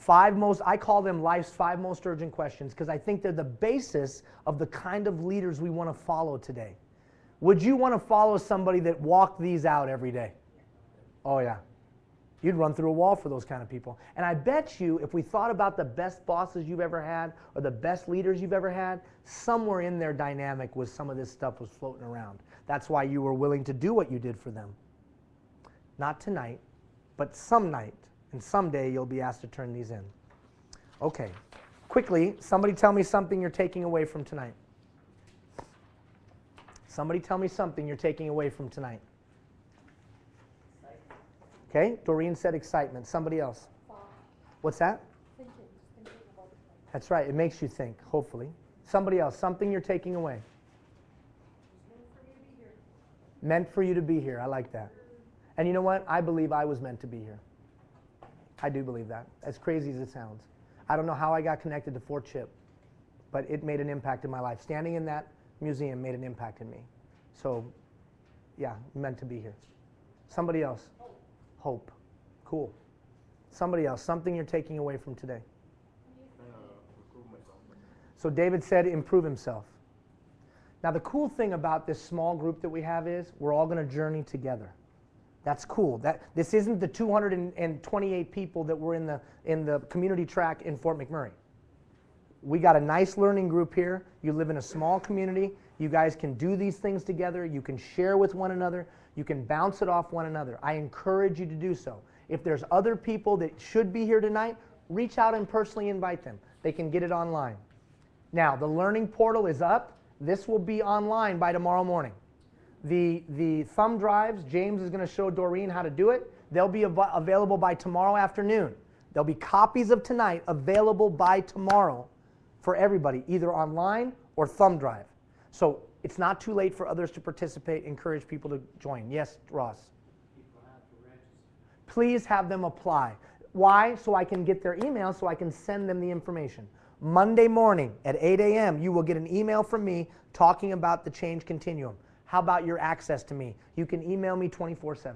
I call them life's 5 most urgent questions because I think they're the basis of the kind of leaders we want to follow today. Would you want to follow somebody that walked these out every day? Oh yeah. You'd run through a wall for those kind of people. And I bet you if we thought about the best bosses you've ever had or the best leaders you've ever had, somewhere in their dynamic was some of this stuff was floating around. That's why you were willing to do what you did for them. Not tonight, but some night. And someday you'll be asked to turn these in. Okay, quickly, somebody tell me something you're taking away from tonight. Somebody tell me something you're taking away from tonight. Okay, Doreen said excitement. Somebody else. What's that? Thinking about it. That's right, it makes you think, hopefully. Somebody else, something you're taking away. Meant for you to be here, I like that. And you know what? I believe I was meant to be here. I do believe that, as crazy as it sounds. I don't know how I got connected to Fort Chip, but it made an impact in my life. Standing in that museum made an impact in me. So, yeah, meant to be here. Somebody else. Hope. Cool. Somebody else, something you're taking away from today. Improve myself. So David said improve himself. Now the cool thing about this small group that we have is we're all going to journey together. That's cool. This isn't the 228 people that were in the community track in Fort McMurray. We got a nice learning group here. You live in a small community. You guys can do these things together. You can share with one another. You can bounce it off one another. I encourage you to do so. If there's other people that should be here tonight, reach out and personally invite them. They can get it online. Now, the learning portal is up. This will be online by tomorrow morning. The thumb drives, James is going to show Doreen how to do it. They'll be available by tomorrow afternoon. There'll be copies of tonight available by tomorrow for everybody, either online or thumb drive. So it's not too late for others to participate. Encourage people to join. Yes, Ross? People have to register. Please have them apply. Why? So I can get their email so I can send them the information. Monday morning at 8 a.m. you will get an email from me talking about the Change Continuum. How about your access to me? You can email me 24/7.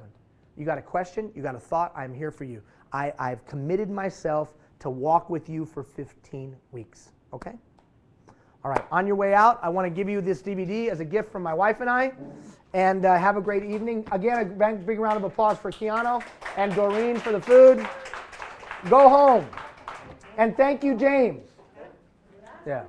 You got a question, you got a thought, I'm here for you. I've committed myself to walk with you for 15 weeks, okay? All right, on your way out, I want to give you this DVD as a gift from my wife and I, and have a great evening. Again, a big round of applause for Keanu and Doreen for the food. Go home. And thank you, James. Yeah.